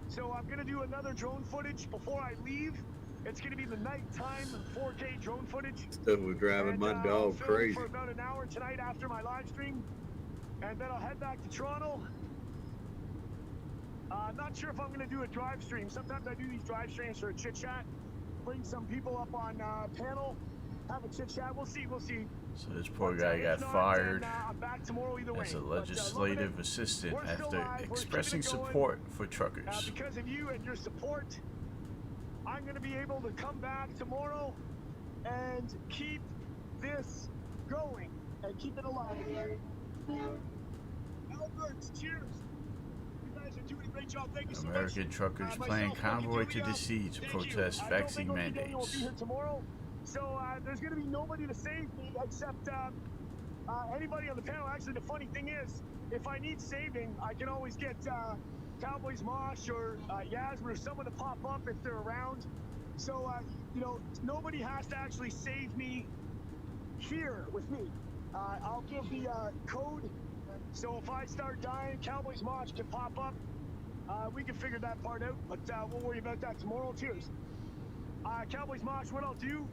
So I'm gonna do another drone footage before I leave. It's gonna be the nighttime 4K drone footage. Stuff was driving my I'll dog film crazy. for about an hour tonight after my live stream, and then I'll head back to Toronto. Not sure if I'm gonna do a drive stream. Sometimes I do these drive streams for a chit chat. Bring some people up on panel, have a chit chat. We'll see. We'll see. So this poor But, guy if got not, fired then, I'm back tomorrow either way. as a But, legislative loving it. assistant We're still after live. We're keeping expressing it going. support for truckers. Because of you and your support, I'm going to be able to come back tomorrow and keep this going and keep it alive. Albert, cheers. You guys are doing a great job. Thank you so much. American truckers playing Convoy to the Sea to protest vaccine mandates. Will be here tomorrow. So there's going to be nobody to save me except anybody on the panel. Actually, the funny thing is, if I need saving, I can always get Cowboys Mosh or Yasmin or someone to pop up if they're around. So, you know, nobody has to actually save me here with me. I'll give the code. So if I start dying, Cowboys Mosh can pop up. We can figure that part out, but we'll worry about that tomorrow. Cheers. Cowboys Mosh, what I'll do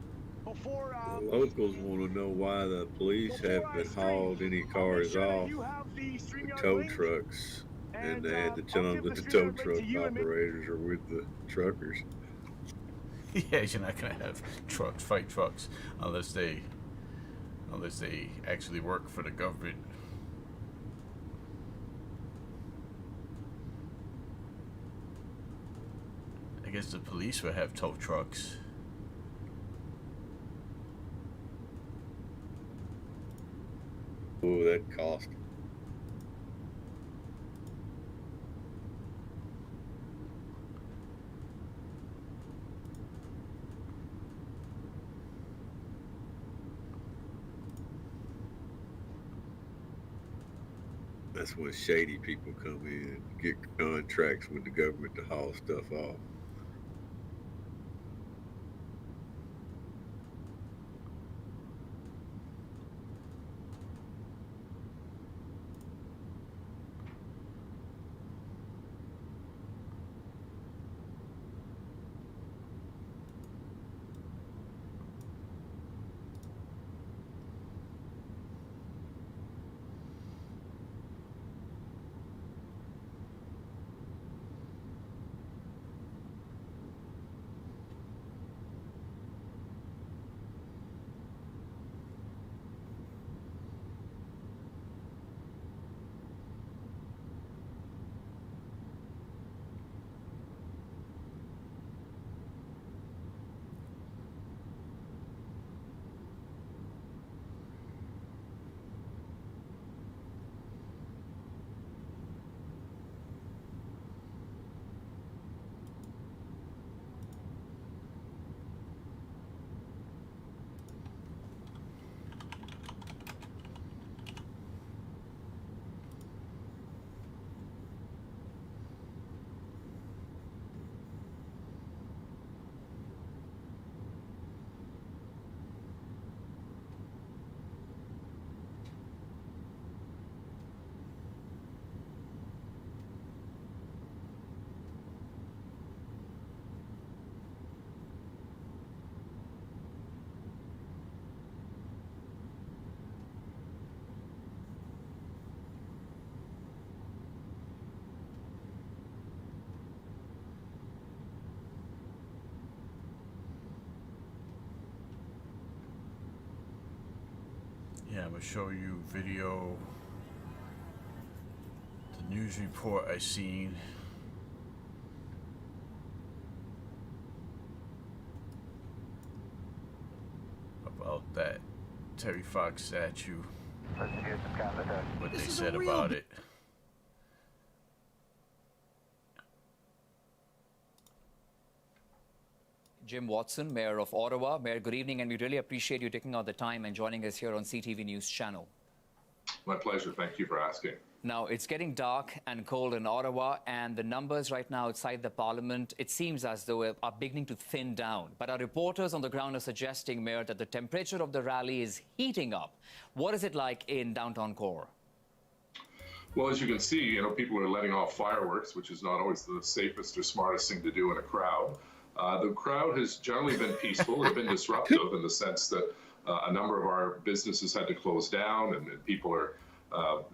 before... The locals want to know why the police haven't hauled any cars off the tow trucks, and they had to tell them that the tow truck operators are with the truckers. Yeah, you're not gonna have trucks fight trucks unless they actually work for the government. I guess the police would have tow trucks. Oh, that cost. That's when shady people come in and get contracts with the government to haul stuff off. Yeah, I'm gonna show you video, the news report I seen. About that Terry Fox statue. What they said about it. Jim Watson, Mayor of Ottawa. Mayor, good evening, and we really appreciate you taking out the time and joining us here on CTV News Channel. My pleasure. Thank you for asking. Now, it's getting dark and cold in Ottawa, and the numbers right now outside the parliament, it seems as though are beginning to thin down. But our reporters on the ground are suggesting, Mayor, that the temperature of the rally is heating up. What is it like in downtown core? Well, as you can see, people are letting off fireworks, which is not always the safest or smartest thing to do in a crowd. The crowd has generally been peaceful. They've been disruptive in the sense that a number of our businesses had to close down, and people are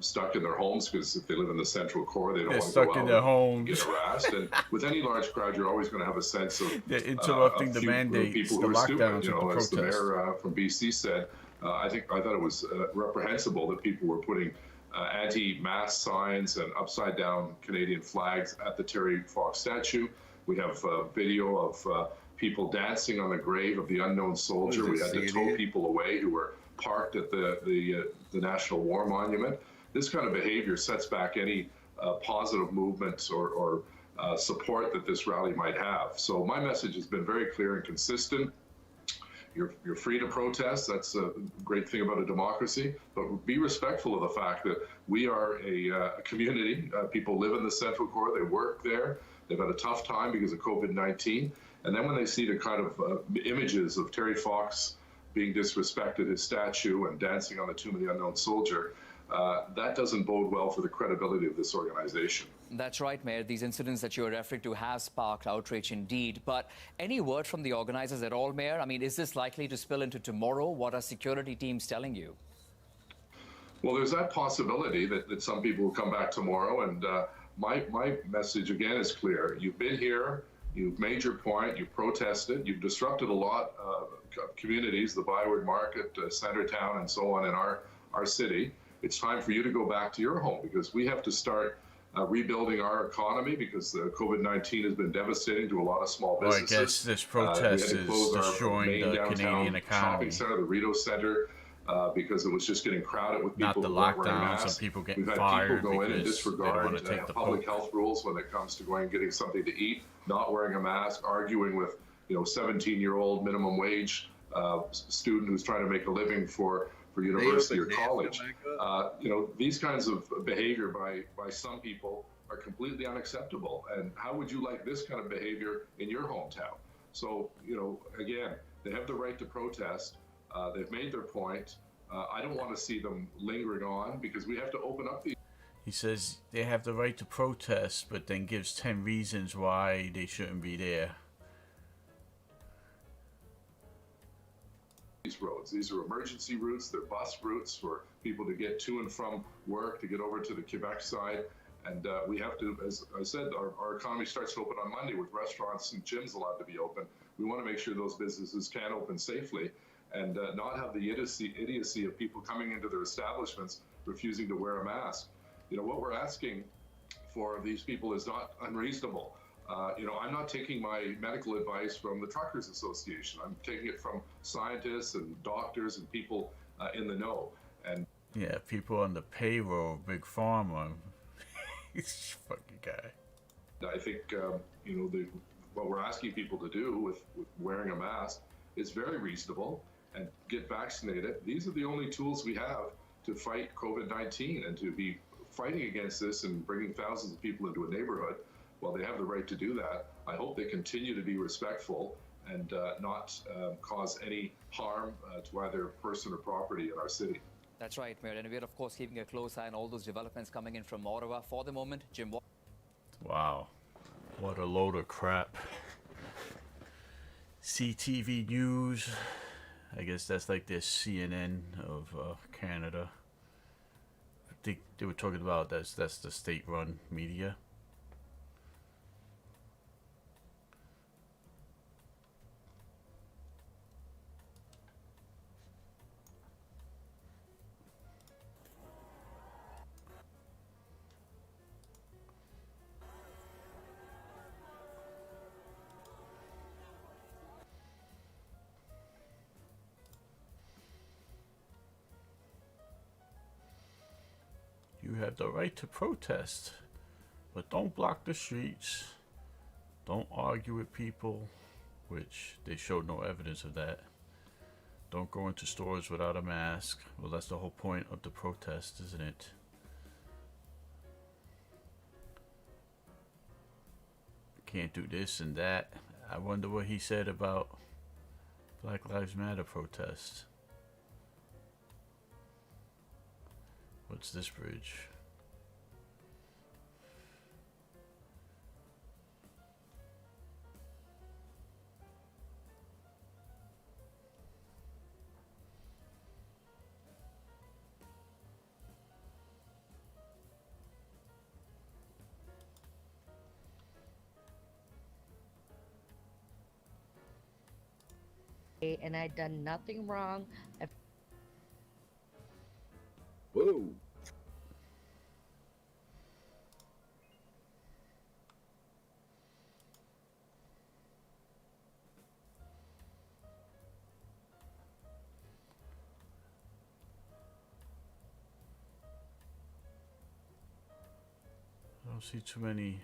stuck in their homes because if they live in the central core, they don't want to go out and get harassed. And with any large crowd, you're always going to have a sense of interrupting the mandates, people the who are stupid. lockdowns, As the mayor from BC said, I thought it was reprehensible that people were putting anti-mask signs and upside-down Canadian flags at the Terry Fox statue. We have video of people dancing on the grave of the unknown soldier. We had to tow people away who were parked at the National War Monument. This kind of behavior sets back any positive movements or support that this rally might have. So my message has been very clear and consistent. You're free to protest. That's a great thing about a democracy. But be respectful of the fact that we are a community. People live in the Central Core. They work there. They've had a tough time because of COVID-19. And then when they see the kind of images of Terry Fox being disrespected, his statue, and dancing on the tomb of the unknown soldier, that doesn't bode well for the credibility of this organization. That's right, Mayor. These incidents that you're referring to have sparked outrage indeed. But any word from the organizers at all, Mayor? I mean, is this likely to spill into tomorrow? What are security teams telling you? Well, there's that possibility that some people will come back tomorrow. And my message, again, is clear. You've been here. You've made your point. You've protested. You've disrupted a lot of communities, the Byward Market, Centertown, and so on in our city. It's time for you to go back to your home because we have to start rebuilding our economy because the COVID-19 has been devastating to a lot of small businesses. Well, I guess this protest is destroying the Canadian economy. Shopping center, the Rideau Center, because it was just getting crowded with people who weren't wearing masks. Of people getting We've had fired people go in and disregard public vote. health rules when it comes to going and getting something to eat, not wearing a mask, arguing with 17-year-old minimum wage student who's trying to make a living for university or college. These kinds of behavior by some people are completely unacceptable. And how would you like this kind of behavior in your hometown? So, again, they have the right to protest. They've made their point. I don't want to see them lingering on because we have to open up these. He says they have the right to protest, but then gives 10 reasons why they shouldn't be there. Roads. These are emergency routes. They're bus routes for people to get to and from work, to get over to the Quebec side. And we have to, as I said, our economy starts to open on Monday with restaurants and gyms allowed to be open. We want to make sure those businesses can open safely and not have the idiocy of people coming into their establishments refusing to wear a mask. What we're asking for these people is not unreasonable. I'm not taking my medical advice from the Truckers Association. I'm taking it from scientists and doctors and people in the know. And yeah, people on the payroll, Big Pharma. This fucking guy. I think what we're asking people to do with wearing a mask is very reasonable and get vaccinated. These are the only tools we have to fight COVID-19 and to be fighting against this and bringing thousands of people into a neighborhood. Well, they have the right to do that. I hope they continue to be respectful and not cause any harm to either person or property in our city. That's right, Mayor. And we're, of course, keeping a close eye on all those developments coming in from Ottawa. For the moment, Jim. Wow. What a load of crap. CTV News. I guess that's like this CNN of Canada. They were talking about that's the state-run media. You have the right to protest, but don't block the streets. Don't argue with people, which they showed no evidence of that. Don't go into stores without a mask. Well, that's the whole point of the protest, isn't it? Can't do this and that. I wonder what he said about Black Lives Matter protests. What's this bridge? And I'd done nothing wrong. Whoa. I don't see too many.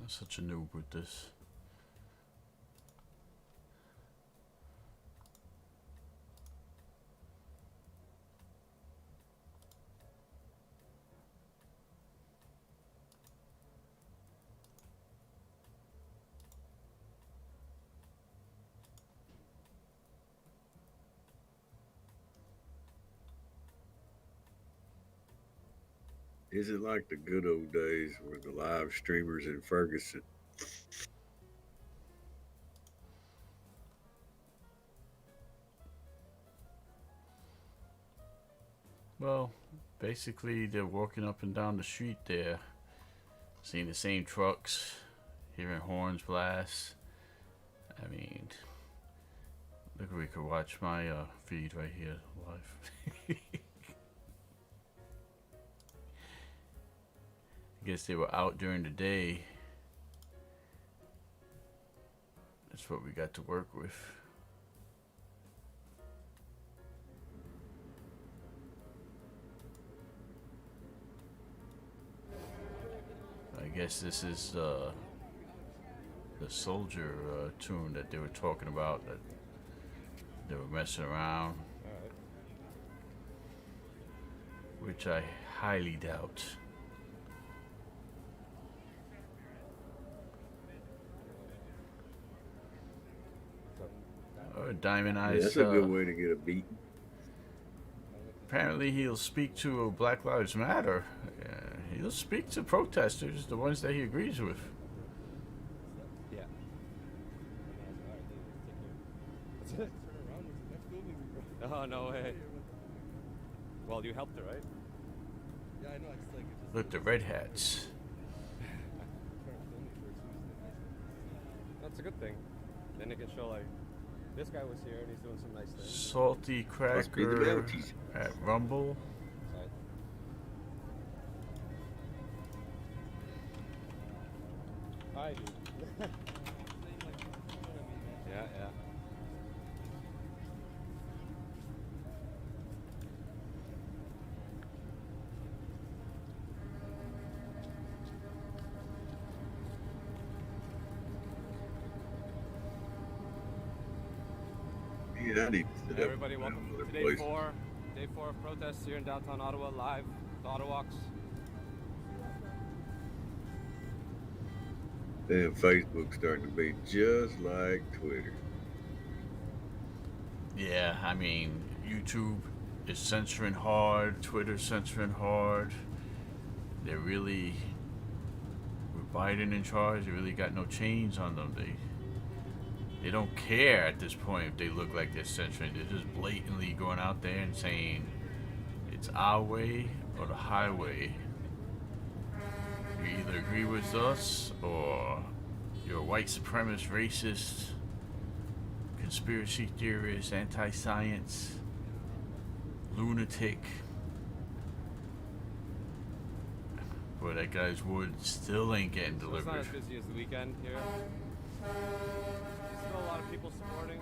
I'm such a noob with this. Is it like the good old days where the live streamers in Ferguson? Well, basically they're walking up and down the street there, seeing the same trucks, hearing horns blast. I mean, look, we could watch my feed right here live. I guess they were out during the day. That's what we got to work with. I guess this is the soldier tune that they were talking about, that they were messing around, which I highly doubt. Diamond Eyes. Yeah, that's a good way to get a beat. Apparently he'll speak to Black Lives Matter. He'll speak to protesters, the ones that he agrees with. Yeah. Oh, no way. Well, you helped her, right? Yeah, I know. It's like Look, the red hats. That's a good thing. Then it can show, like, this guy was here and he's doing some nice things. Salty Must be the Cracker Mounties. at Rumble. Hi, dude. Yeah, yeah. Yeah, I need to sit up Everybody, in welcome another to day place. four. Day 4 of protests here in downtown Ottawa, live. The Ottawa Walks. Damn, Facebook's starting to be just like Twitter. Yeah, I mean, YouTube is censoring hard, Twitter's censoring hard. They're really, with Biden in charge, they really got no chains on them. They don't care at this point if they look like they're censoring. They're just blatantly going out there and saying it's our way or the highway. You either agree with us or you're a white supremacist, racist, conspiracy theorist, anti-science, lunatic. But that guy's wood still ain't getting So delivered. it's not as busy as the weekend here. Still a lot of people supporting.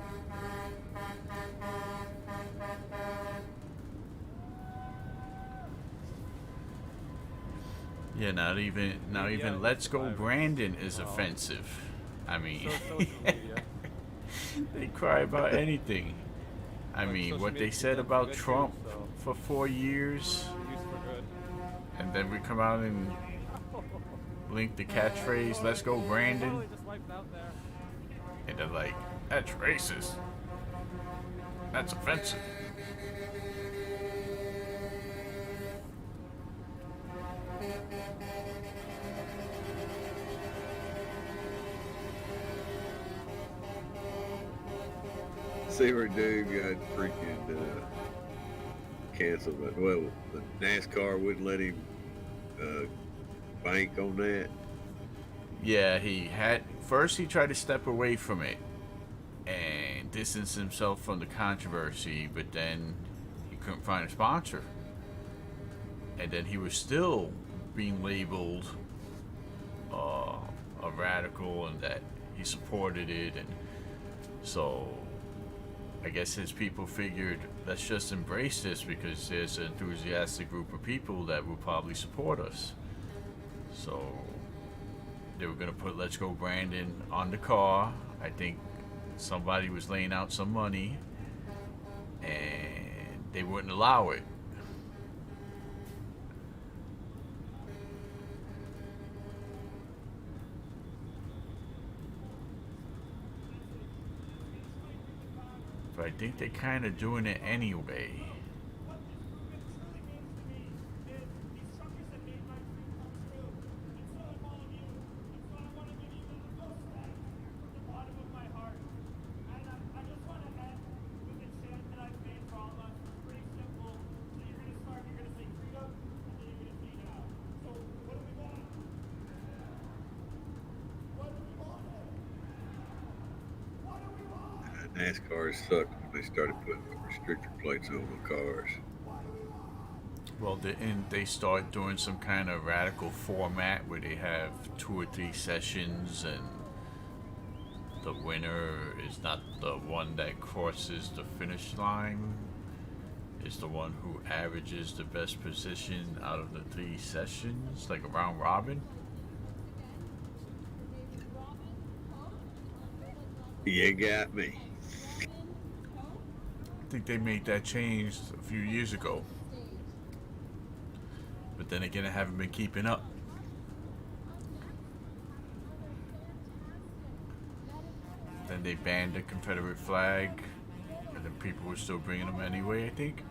Yeah, not even Let's Go Brandon is offensive. I mean, Social media. they cry about anything. I Like, mean, social what they media said can be about good too, Trump so for 4 years, used for good. and then we come out and link the catchphrase "Let's Go Brandon," Totally just wiped out there. and they're like, "That's racist. That's offensive." See where dude got freaking canceled, but well, the NASCAR wouldn't let him bank on that. Yeah, he tried to step away from it and distance himself from the controversy, but then he couldn't find a sponsor. And then he was still being labeled a radical and that he supported it, and so I guess his people figured, let's just embrace this because there's an enthusiastic group of people that will probably support us. So they were gonna put "Let's Go Brandon" on the car. I think somebody was laying out some money and they wouldn't allow it. But I think they're kind of doing it anyway. NASCAR sucked when they started putting restrictor plates on the cars. Well, they start doing some kind of radical format where they have 2 or 3 sessions, and the winner is not the one that crosses the finish line. It's the one who averages the best position out of the 3 sessions, like a round robin. You got me. I think they made that change a few years ago. But then again, I haven't been keeping up. Then they banned the Confederate flag, and then people were still bringing them anyway, I think.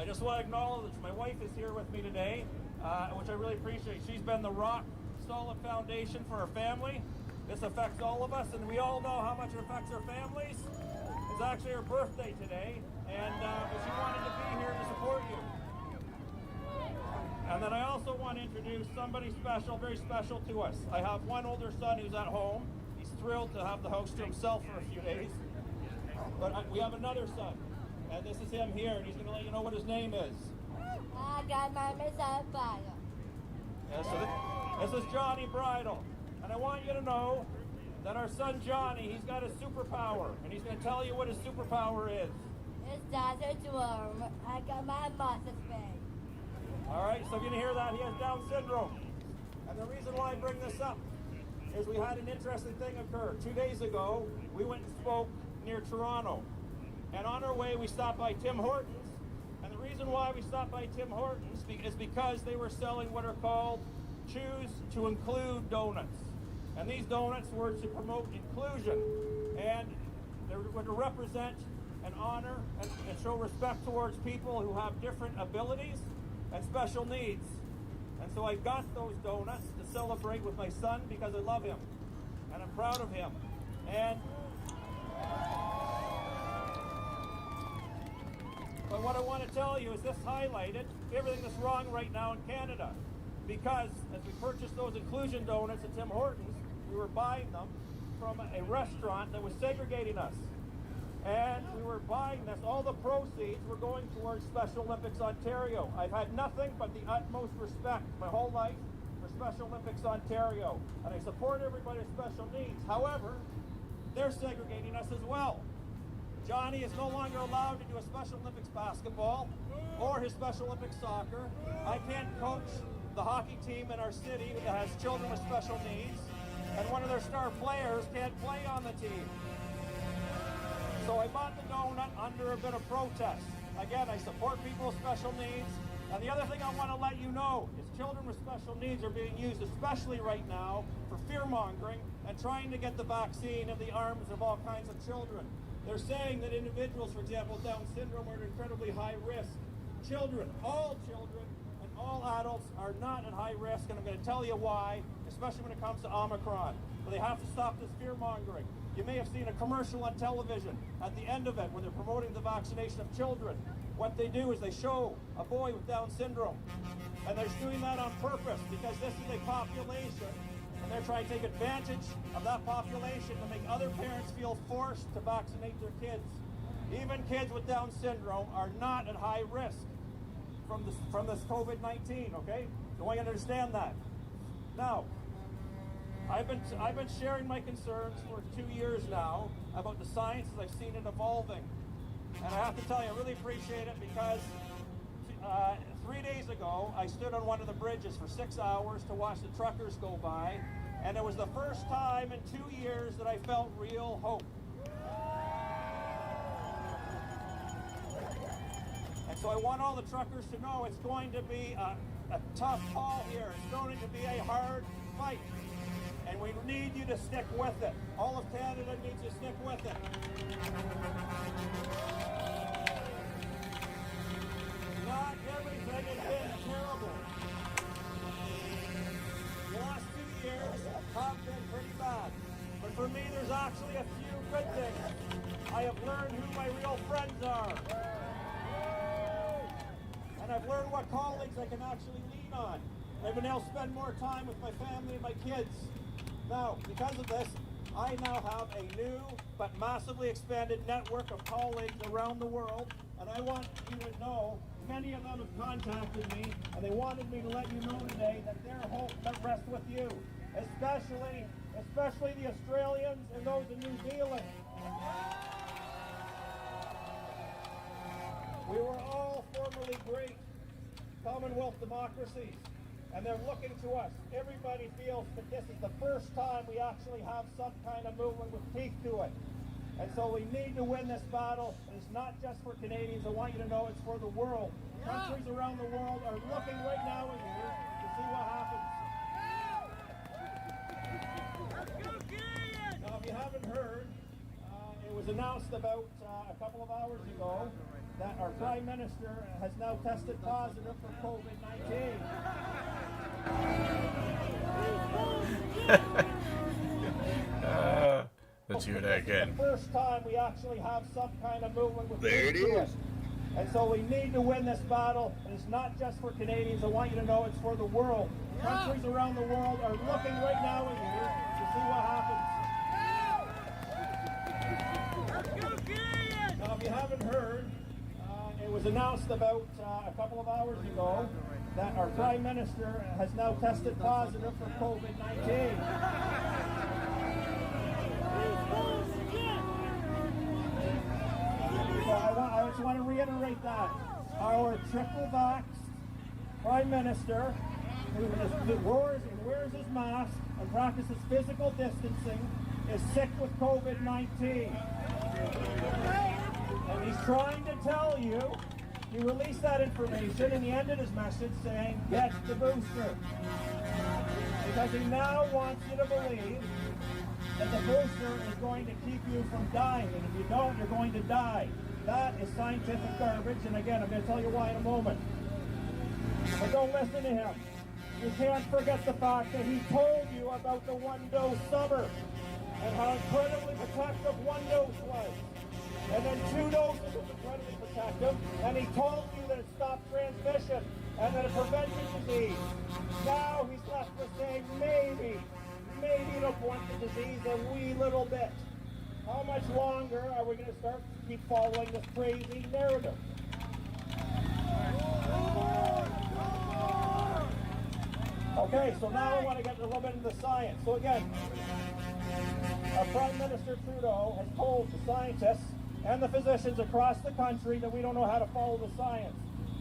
I just want to acknowledge my wife is here with me today, which I really appreciate. She's been the rock solid foundation for our family. This affects all of us, and we all know how much it affects our families. It's actually her birthday today, and she wanted to be here to support you. And then I also want to introduce somebody special, very special to us. I have one older son who's at home. He's thrilled to have the house to himself for a few days. But we have another son, and this is him here, and he's going to let you know what his name is. Yeah, so this is Johnny Bridle. And I want you to know that our son Johnny, he's got a superpower, and he's going to tell you what his superpower is. All right, so if you didn't hear that, he has Down syndrome. And the reason why I bring this up is we had an interesting thing occur. 2 days ago, we went and spoke near Toronto. And on our way, we stopped by Tim Hortons. And the reason why we stopped by Tim Hortons is because they were selling what are called Choose to Include donuts. And these donuts were to promote inclusion. And they were to represent and honor and show respect towards people who have different abilities and special needs. And so I got those donuts to celebrate with my son because I love him and I'm proud of him. But what I want to tell you is this highlighted everything that's wrong right now in Canada. Because as we purchased those inclusion donuts at Tim Hortons, we were buying them from a restaurant that was segregating us. And we were buying this, all the proceeds were going towards Special Olympics Ontario. I've had nothing but the utmost respect my whole life for Special Olympics Ontario. And I support everybody with special needs. However, they're segregating us as well. Johnny is no longer allowed to do a Special Olympics basketball or his Special Olympics soccer. I can't coach the hockey team in our city that has children with special needs. And one of their star players can't play on the team. So I bought the donut under a bit of protest. Again, I support people with special needs. And the other thing I want to let you know is children with special needs are being used, especially right now, for fear-mongering and trying to get the vaccine in the arms of all kinds of children. They're saying that individuals, for example, with Down syndrome are at incredibly high risk. Children, and all adults are not at high risk, and I'm going to tell you why, especially when it comes to Omicron. But they have to stop this fear-mongering. You may have seen a commercial on television at the end of it when they're promoting the vaccination of children. What they do is they show a boy with Down syndrome. And they're doing that on purpose because this is a population and they're trying to take advantage of that population to make other parents feel forced to vaccinate their kids. Even kids with Down syndrome are not at high risk from this COVID-19, okay? So I want you to understand that. Now, I've been sharing my concerns for 2 years now about the science as I've seen it evolving. And I have to tell you, I really appreciate it because 3 days ago, I stood on one of the bridges for 6 hours to watch the truckers go by. And it was the first time in 2 years that I felt real hope. And so I want all the truckers to know it's going to be a tough call here. It's going to be a hard fight. And we need you to stick with it. All of Canada needs to stick with it. Not everything has been terrible. The last 2 years have been pretty bad. But for me, there's actually a few good things. I have learned who my real friends are. And I've learned what colleagues I can actually lean on. I've been able to spend more time with my family and my kids. Now, because of this, I now have a new but massively expanded network of colleagues around the world, and I want you to know many of them have contacted me, and they wanted me to let you know today that their hope rests with you, especially the Australians and those in New Zealand. We were all formerly great Commonwealth democracies. And they're looking to us. Everybody feels that this is the first time we actually have some kind of movement with teeth to it. And so we need to win this battle. And it's not just for Canadians. I want you to know it's for the world. Countries around the world are looking right now at you to see what happens. Now, if you haven't heard, it was announced about a couple of hours ago that our Prime Minister has now tested positive for COVID-19. Let's hear that again. It's the first time we actually have some kind of movement with there it is. And so we need to win this battle. And it's not just for Canadians. I want you to know it's for the world. Countries around the world are looking right now at you to see what happens. Now, if you haven't heard, it was announced about a couple of hours ago that our Prime Minister has now tested positive for COVID-19. So I just want to reiterate that. Our triple-vaxxed Prime Minister, who wears his mask and practices physical distancing, is sick with COVID-19. And he's trying to tell you, he released that information and he ended his message saying, get the booster. Because he now wants you to believe that the booster is going to keep you from dying. And if you don't, you're going to die. That is scientific garbage. And again, I'm going to tell you why in a moment. But don't listen to him. You can't forget the fact that he told you about the one-dose summer and how incredibly protective one dose was. And then 2 doses was incredibly protective, and he told you that it stopped transmission and that it prevented disease. Now he's left with saying maybe it'll prevent the disease a wee little bit. How much longer are we going to start to keep following this crazy narrative? Okay, so now I want to get a little bit into the science. So again, our Prime Minister Trudeau has told the scientists and the physicians across the country that we don't know how to follow the science.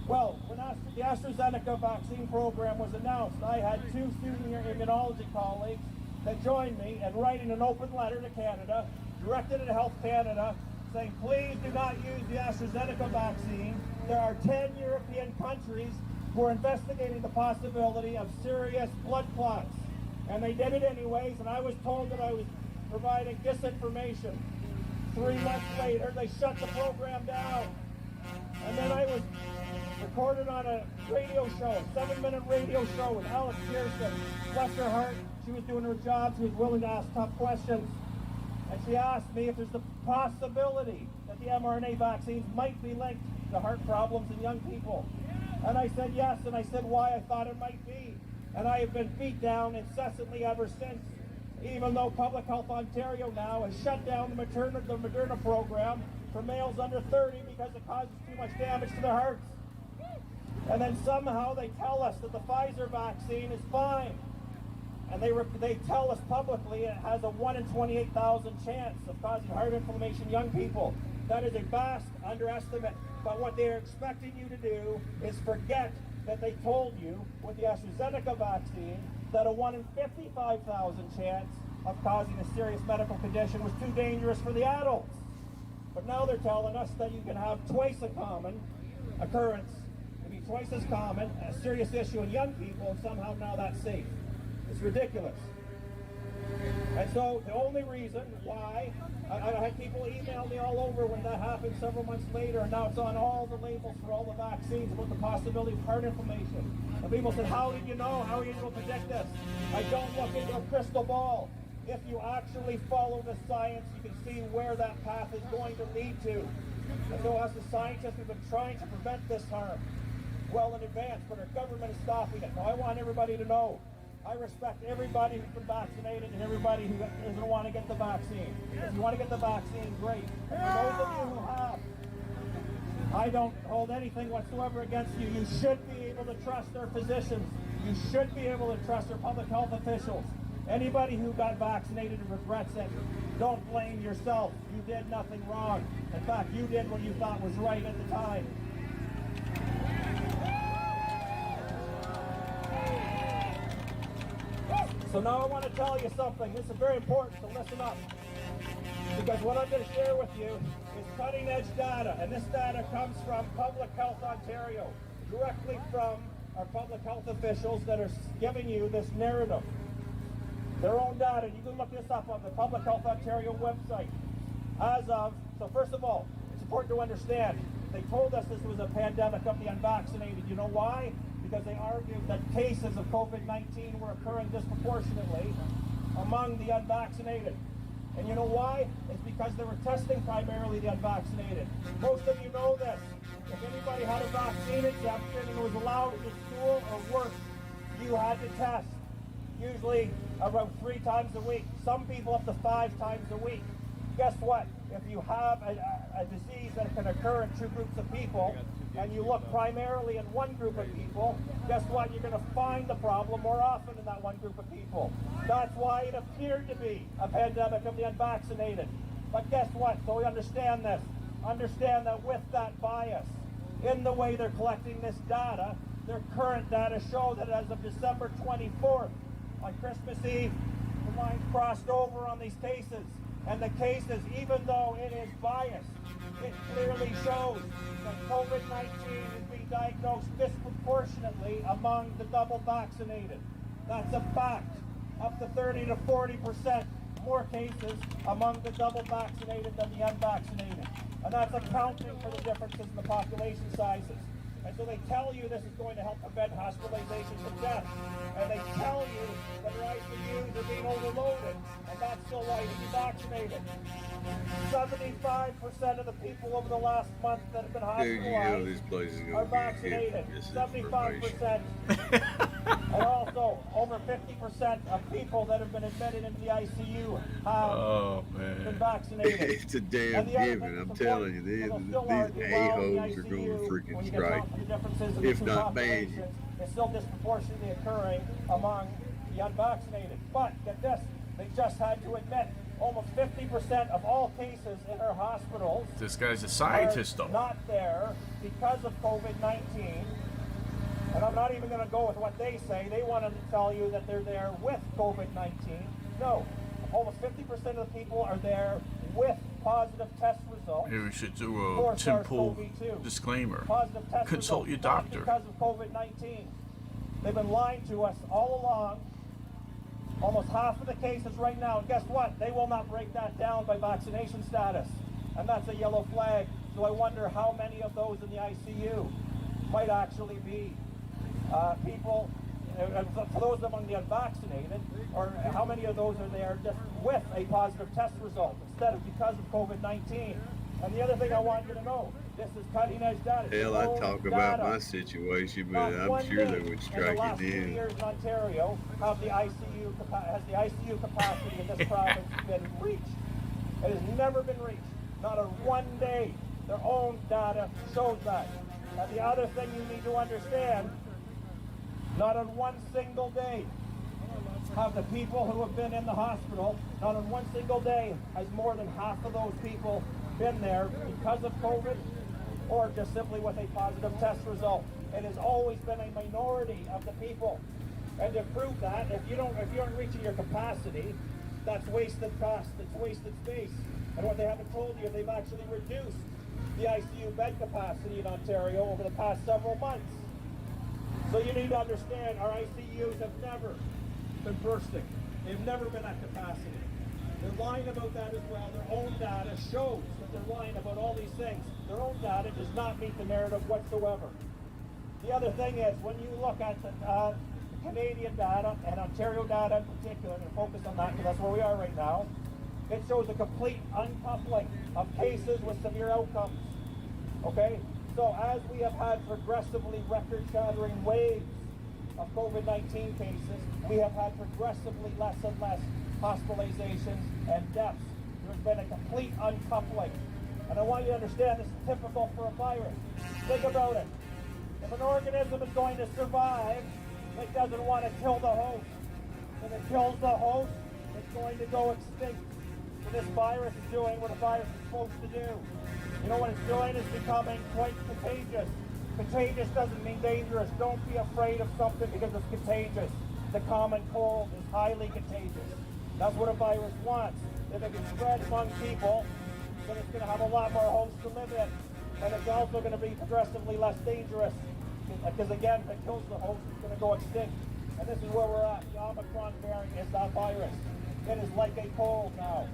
Well, when the AstraZeneca vaccine program was announced, I had 2 senior immunology colleagues that joined me in writing an open letter to Canada, directed at Health Canada, saying please do not use the AstraZeneca vaccine. There are 10 European countries who are investigating the possibility of serious blood clots. And they did it anyways, and I was told that I was providing disinformation. 3 months later, they shut the program down. And then I was recorded on a radio show, a 7-minute radio show with Alex Pearson. Bless her heart, she was doing her job, she was willing to ask tough questions. And she asked me if there's the possibility that the mRNA vaccines might be linked to heart problems in young people. And I said yes, and I said why I thought it might be. And I have been beat down incessantly ever since, even though Public Health Ontario now has shut down the Moderna program for males under 30 because it causes too much damage to their hearts. And then somehow they tell us that the Pfizer vaccine is fine. And they tell us publicly it has a 1 in 28,000 chance of causing heart inflammation in young people. That is a vast underestimate. But what they're expecting you to do is forget that they told you with the AstraZeneca vaccine that a 1 in 55,000 chance of causing a serious medical condition was too dangerous for the adults. But now they're telling us that you can have twice a common occurrence, to be twice as common, a serious issue in young people, and somehow now that's safe. It's ridiculous. And so the only reason why, I had people email me all over when that happened several months later, and now it's on all the labels for all the vaccines about the possibility of heart inflammation. And people said, how did you know? How are you able to predict this? I don't look into a crystal ball. If you actually follow the science, you can see where that path is going to lead to. And so as a scientist, we've been trying to prevent this harm well in advance, but our government is stopping it. Now I want everybody to know, I respect everybody who's been vaccinated and everybody who doesn't want to get the vaccine. If you want to get the vaccine, great. And for those of you who have, I don't hold anything whatsoever against you. You should be able to trust our physicians. You should be able to trust our public health officials. Anybody who got vaccinated and regrets it, don't blame yourself. You did nothing wrong. In fact, you did what you thought was right at the time. So now I want to tell you something. This is very important, so listen up. Because what I'm going to share with you is cutting-edge data, and this data comes from Public Health Ontario, directly from our public health officials that are giving you this narrative. Their own data. You can look this up on the Public Health Ontario website. So first of all, it's important to understand, they told us this was a pandemic of the unvaccinated. You know why? Because they argued that cases of COVID-19 were occurring disproportionately among the unvaccinated. And you know why? It's because they were testing primarily the unvaccinated. Most of you know this. If anybody had a vaccine exemption and was allowed to school or work, you had to test. Usually about 3 times a week. Some people up to 5 times a week. Guess what? If you have a disease that can occur in 2 groups of people, and you look primarily in one group of people, guess what? You're going to find the problem more often in that one group of people. That's why it appeared to be a pandemic of the unvaccinated. But guess what? So we understand this. Understand that with that bias, in the way they're collecting this data, their current data show that as of December 24th, on Christmas Eve, the lines crossed over on these cases. And the cases, even though it is biased, it clearly shows that COVID-19 is being diagnosed disproportionately among the double vaccinated. That's a fact. Up to 30 to 40% more cases among the double vaccinated than the unvaccinated. And that's accounting for the differences in the population sizes. And so they tell you this is going to help prevent hospitalizations and death. And they tell you that their ICUs are being overloaded. And that's still why you be vaccinated. 75% of the people over the last month that have been hospitalized this place is are vaccinated. 75%. And also, over 50% of people that have been admitted into the ICU have been vaccinated. It's a damn given. I'm telling you, these a-holes are going to freaking strike. If not ban you. It's still disproportionately occurring among the unvaccinated. But get this, they just had to admit almost 50% of all cases in our hospitals. This guy's a scientist, though. Not there because of COVID-19. And I'm not even going to go with what they say. They want to tell you that they're there with COVID-19. No, almost 50% of the people are there with positive test results. Maybe we should do a simple disclaimer. Positive test Consult results, your doctor. Not because of COVID-19. They've been lying to us all along. Almost half of the cases right now, and guess what? They will not break that down by vaccination status. And that's a yellow flag. So I wonder how many of those in the ICU might actually be people, for those among the unvaccinated, or how many of those are there just with a positive test result instead of because of COVID-19. And the other thing I want you to know, this is cutting edge data. Hell, I talk about my situation, but I'm sure they would strike in the last it 2 in. years in Ontario, has the ICU capacity in this province been reached? It has never been reached. Not on one day. Their own data shows that. And the other thing you need to understand, not on one single day have the people who have been in the hospital, not on one single day has more than half of those people been there because of COVID or just simply with a positive test result. It has always been a minority of the people. And to prove that, if you aren't reaching your capacity, that's wasted cost, it's wasted space. And what they haven't told you, they've actually reduced the ICU bed capacity in Ontario over the past several months. So you need to understand, our ICUs have never been bursting. They've never been at capacity. They're lying about that as well. Their own data shows that they're lying about all these things. Their own data does not meet the narrative whatsoever. The other thing is, when you look at the Canadian data and Ontario data in particular, and focus on that because that's where we are right now, it shows a complete uncoupling of cases with severe outcomes. Okay? So as we have had progressively record-shattering waves of COVID-19 cases, we have had progressively less and less hospitalizations and deaths. There's been a complete uncoupling. And I want you to understand this is typical for a virus. Think about it. If an organism is going to survive, it doesn't want to kill the host. If it kills the host, it's going to go extinct. So this virus is doing what a virus is supposed to do. You know what it's doing? It's becoming quite contagious. Contagious doesn't mean dangerous. Don't be afraid of something because it's contagious. The common cold is highly contagious. That's what a virus wants. If it can spread among people, then it's going to have a lot more hosts to live in. And it's also going to be progressively less dangerous. Because again, if it kills the host, it's going to go extinct. And this is where we're at. The Omicron variant is that virus. It is like a cold now.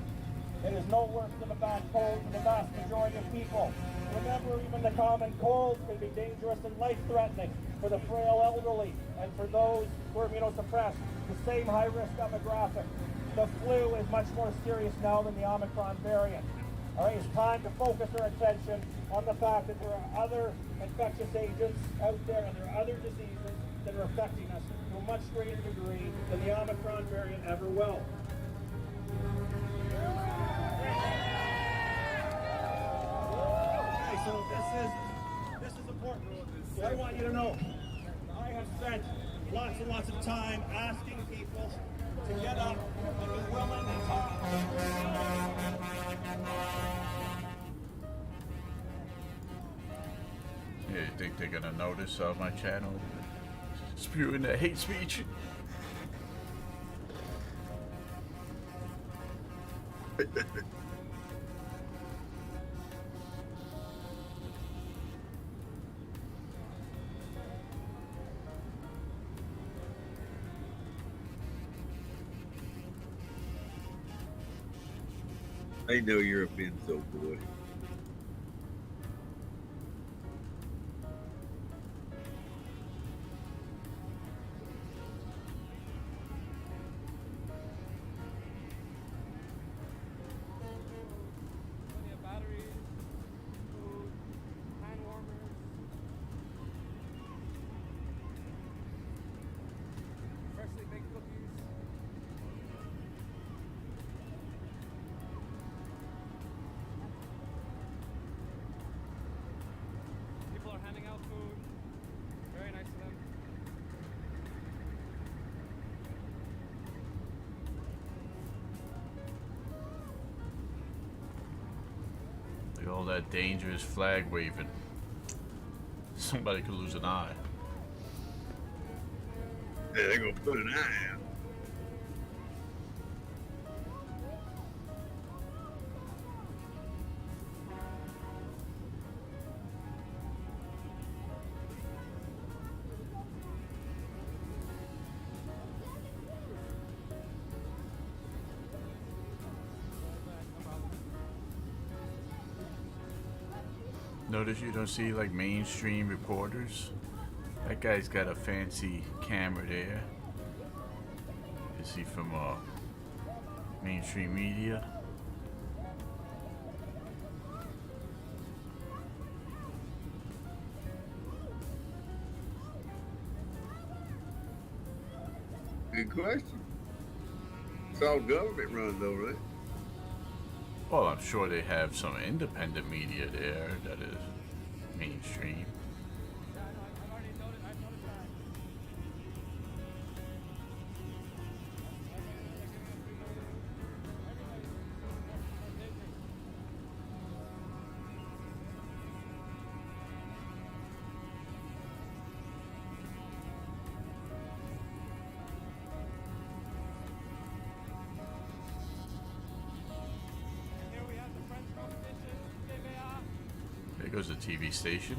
It is no worse than a bad cold for the vast majority of people. Remember, even the common cold can be dangerous and life-threatening for the frail elderly and for those who are immunosuppressed, the same high-risk demographic. The flu is much more serious now than the Omicron variant. All right, it's time to focus our attention on the fact that there are other infectious agents out there and there are other diseases that are affecting us to a much greater degree than the Omicron variant ever will. Okay, so this is important. So I want you to know, I have spent lots and lots of time asking people to get up and be willing to talk. Yeah, you think they're gonna notice my channel spewing that hate speech? They know you're a benzo boy. Plenty of batteries, food, hand warmers. Freshly baked cookies. People are handing out food. Very nice of them. Look at all that dangerous flag waving. Somebody could lose an eye. Yeah, they're gonna put an eye out. Notice you don't see like mainstream reporters. That guy's got a fancy camera there. Is he from mainstream media? Good question. It's all government run though, right? Well, I'm sure they have some independent media there that is mainstream. There goes the TV station.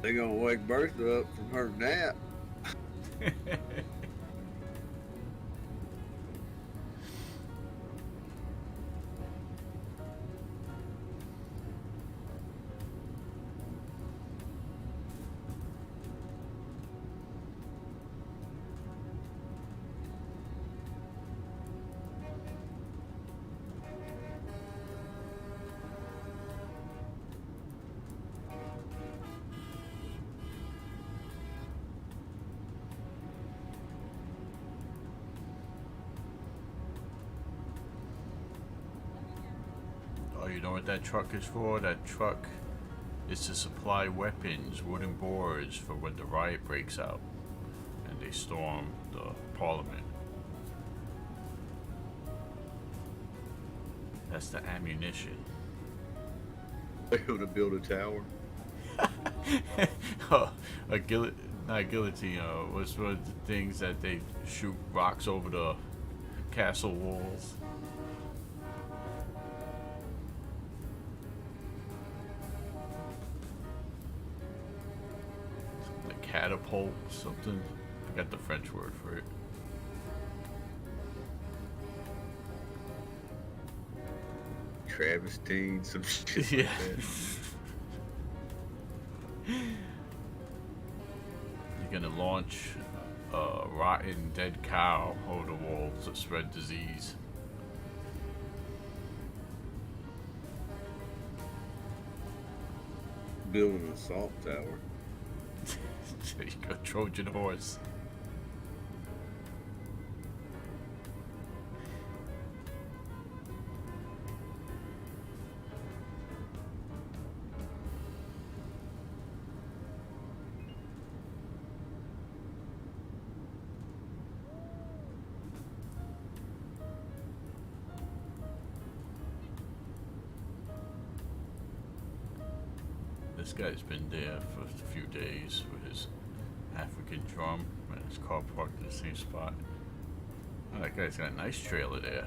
They're gonna wake Bertha up from her nap. Oh, you know what that truck is for? That truck is to supply weapons, wooden boards for when the riot breaks out and they storm the parliament. That's the ammunition. They're gonna build a tower. A not guillotine. What's one of the things that they shoot rocks over the castle walls? Like catapult, something. I forgot the French word for it. Travestine, some shit Yeah. like that. You're gonna launch a rotten dead cow over the walls to spread disease. Build an assault tower. There you go, Trojan horse. This guy's been there for a few days with his African drum and his car parked in the same spot. Oh, that guy's got a nice trailer there.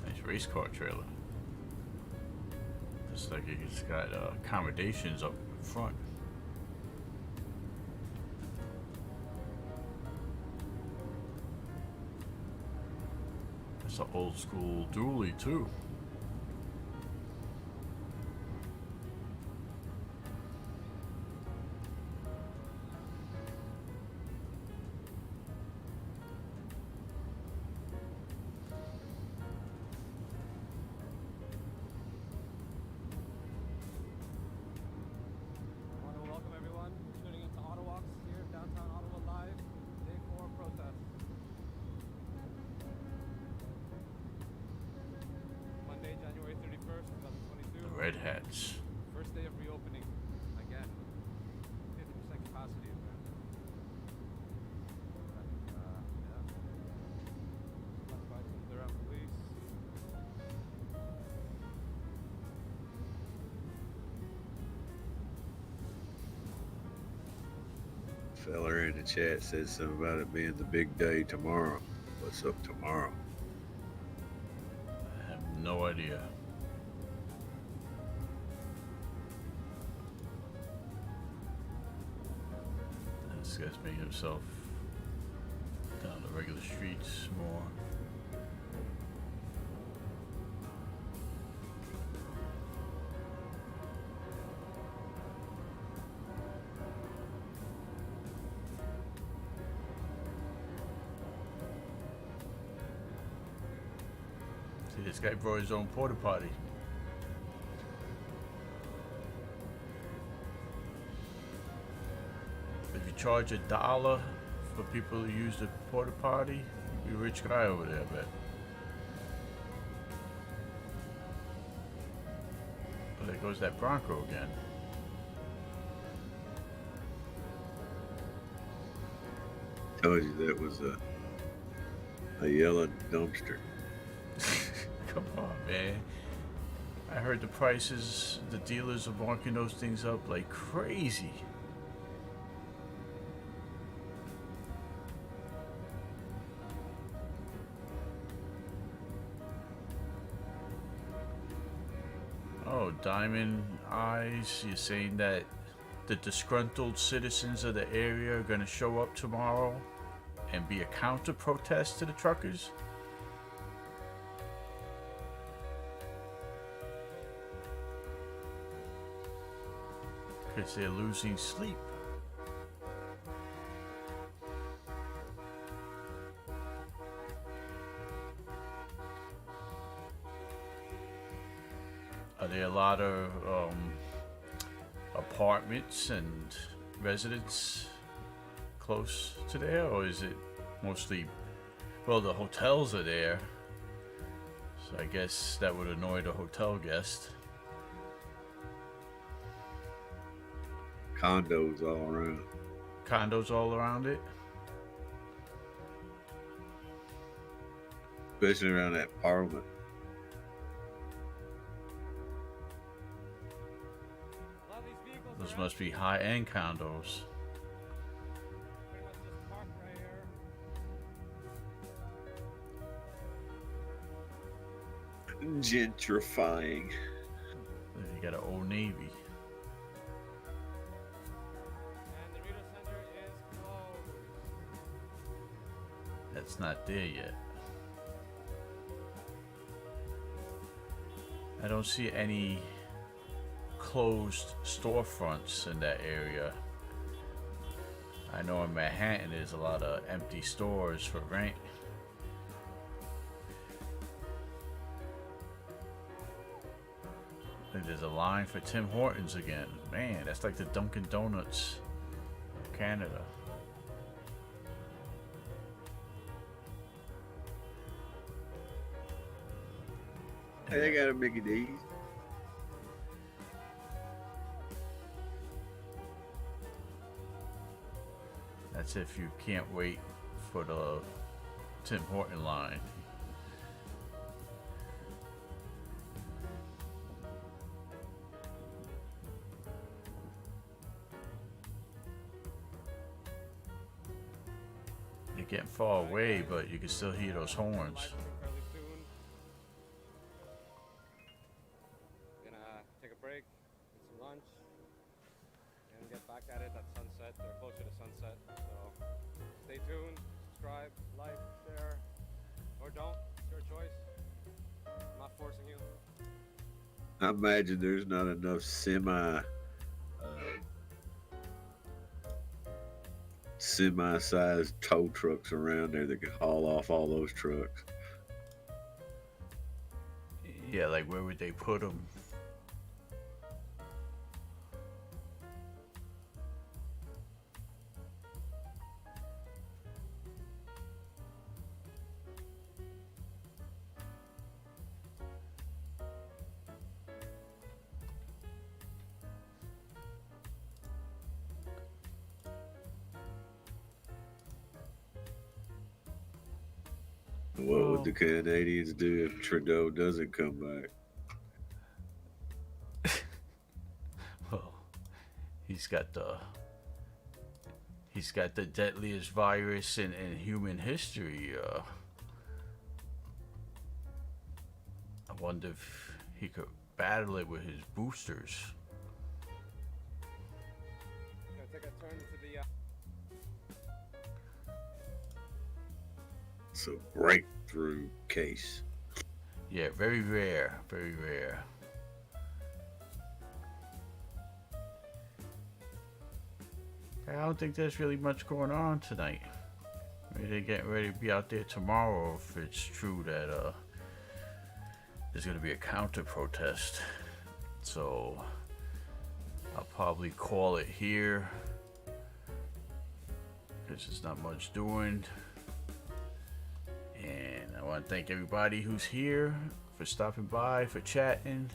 Nice race car trailer. Looks like he's got accommodations up front. That's an old school dually too. I want to welcome everyone tuning into Ottawa here, downtown Ottawa live, day 4 protest. Monday, January 31st, 2022. The red hats. First day of reopening. Again, 50% capacity. Yeah. Left by some Durham police. Fella in the chat said something about it being the big day tomorrow. What's up tomorrow? I have no idea. This guy's making himself down the regular streets more. See, this guy brought his own porta potty. If you charge $1 for people to use the porta potty, you're a rich guy over there, I bet. Oh, there goes that Bronco again. Told you that was a yellow dumpster. Come on, man. I heard the prices, the dealers are marking those things up like crazy. Oh, Diamond Eyes, you're saying that the disgruntled citizens of the area are going to show up tomorrow and be a counter protest to the truckers? Because they're losing sleep. Are there a lot of apartments and residents close to there, or is it mostly, well, the hotels are there, so I guess that would annoy the hotel guest. Condos all around. Condos all around it? Especially around that Parliament. Those must be high-end condos. Pretty much just parked right here. Gentrifying. You got an Old Navy. And the reader center is closed. That's not there yet. I don't see any closed storefronts in that area. I know in Manhattan there's a lot of empty stores for rent. And there's a line for Tim Hortons again. Man, that's like the Dunkin' Donuts of Canada. Hey, they got a Mickey D's. That's if you can't wait for the Tim Horton line. You're getting far away, but you can still hear those horns. Fairly soon. Gonna take a break, get some lunch, and get back at it at sunset or closer to sunset. So stay tuned, subscribe, like, share, or don't. It's your choice. I'm not forcing you. I imagine there's not enough semi-sized tow trucks around there that can haul off all those trucks. Yeah, like where would they put them? What would the Canadians do if Trudeau doesn't come back? Well, he's got the deadliest virus in human history. I wonder if he could battle it with his boosters. Gonna take a turn to the It's a breakthrough case. Yeah, very rare, very rare. I don't think there's really much going on tonight. Maybe they're getting ready to be out there tomorrow if it's true that there's going to be a counter protest. So I'll probably call it here because there's not much doing. And I want to thank everybody who's here for stopping by, for chatting.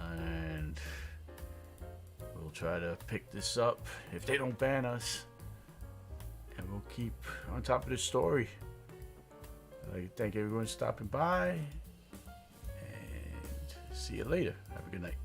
And we'll try to pick this up if they don't ban us. And we'll keep on top of the story. I thank everyone stopping by. And see you later. Have a good night.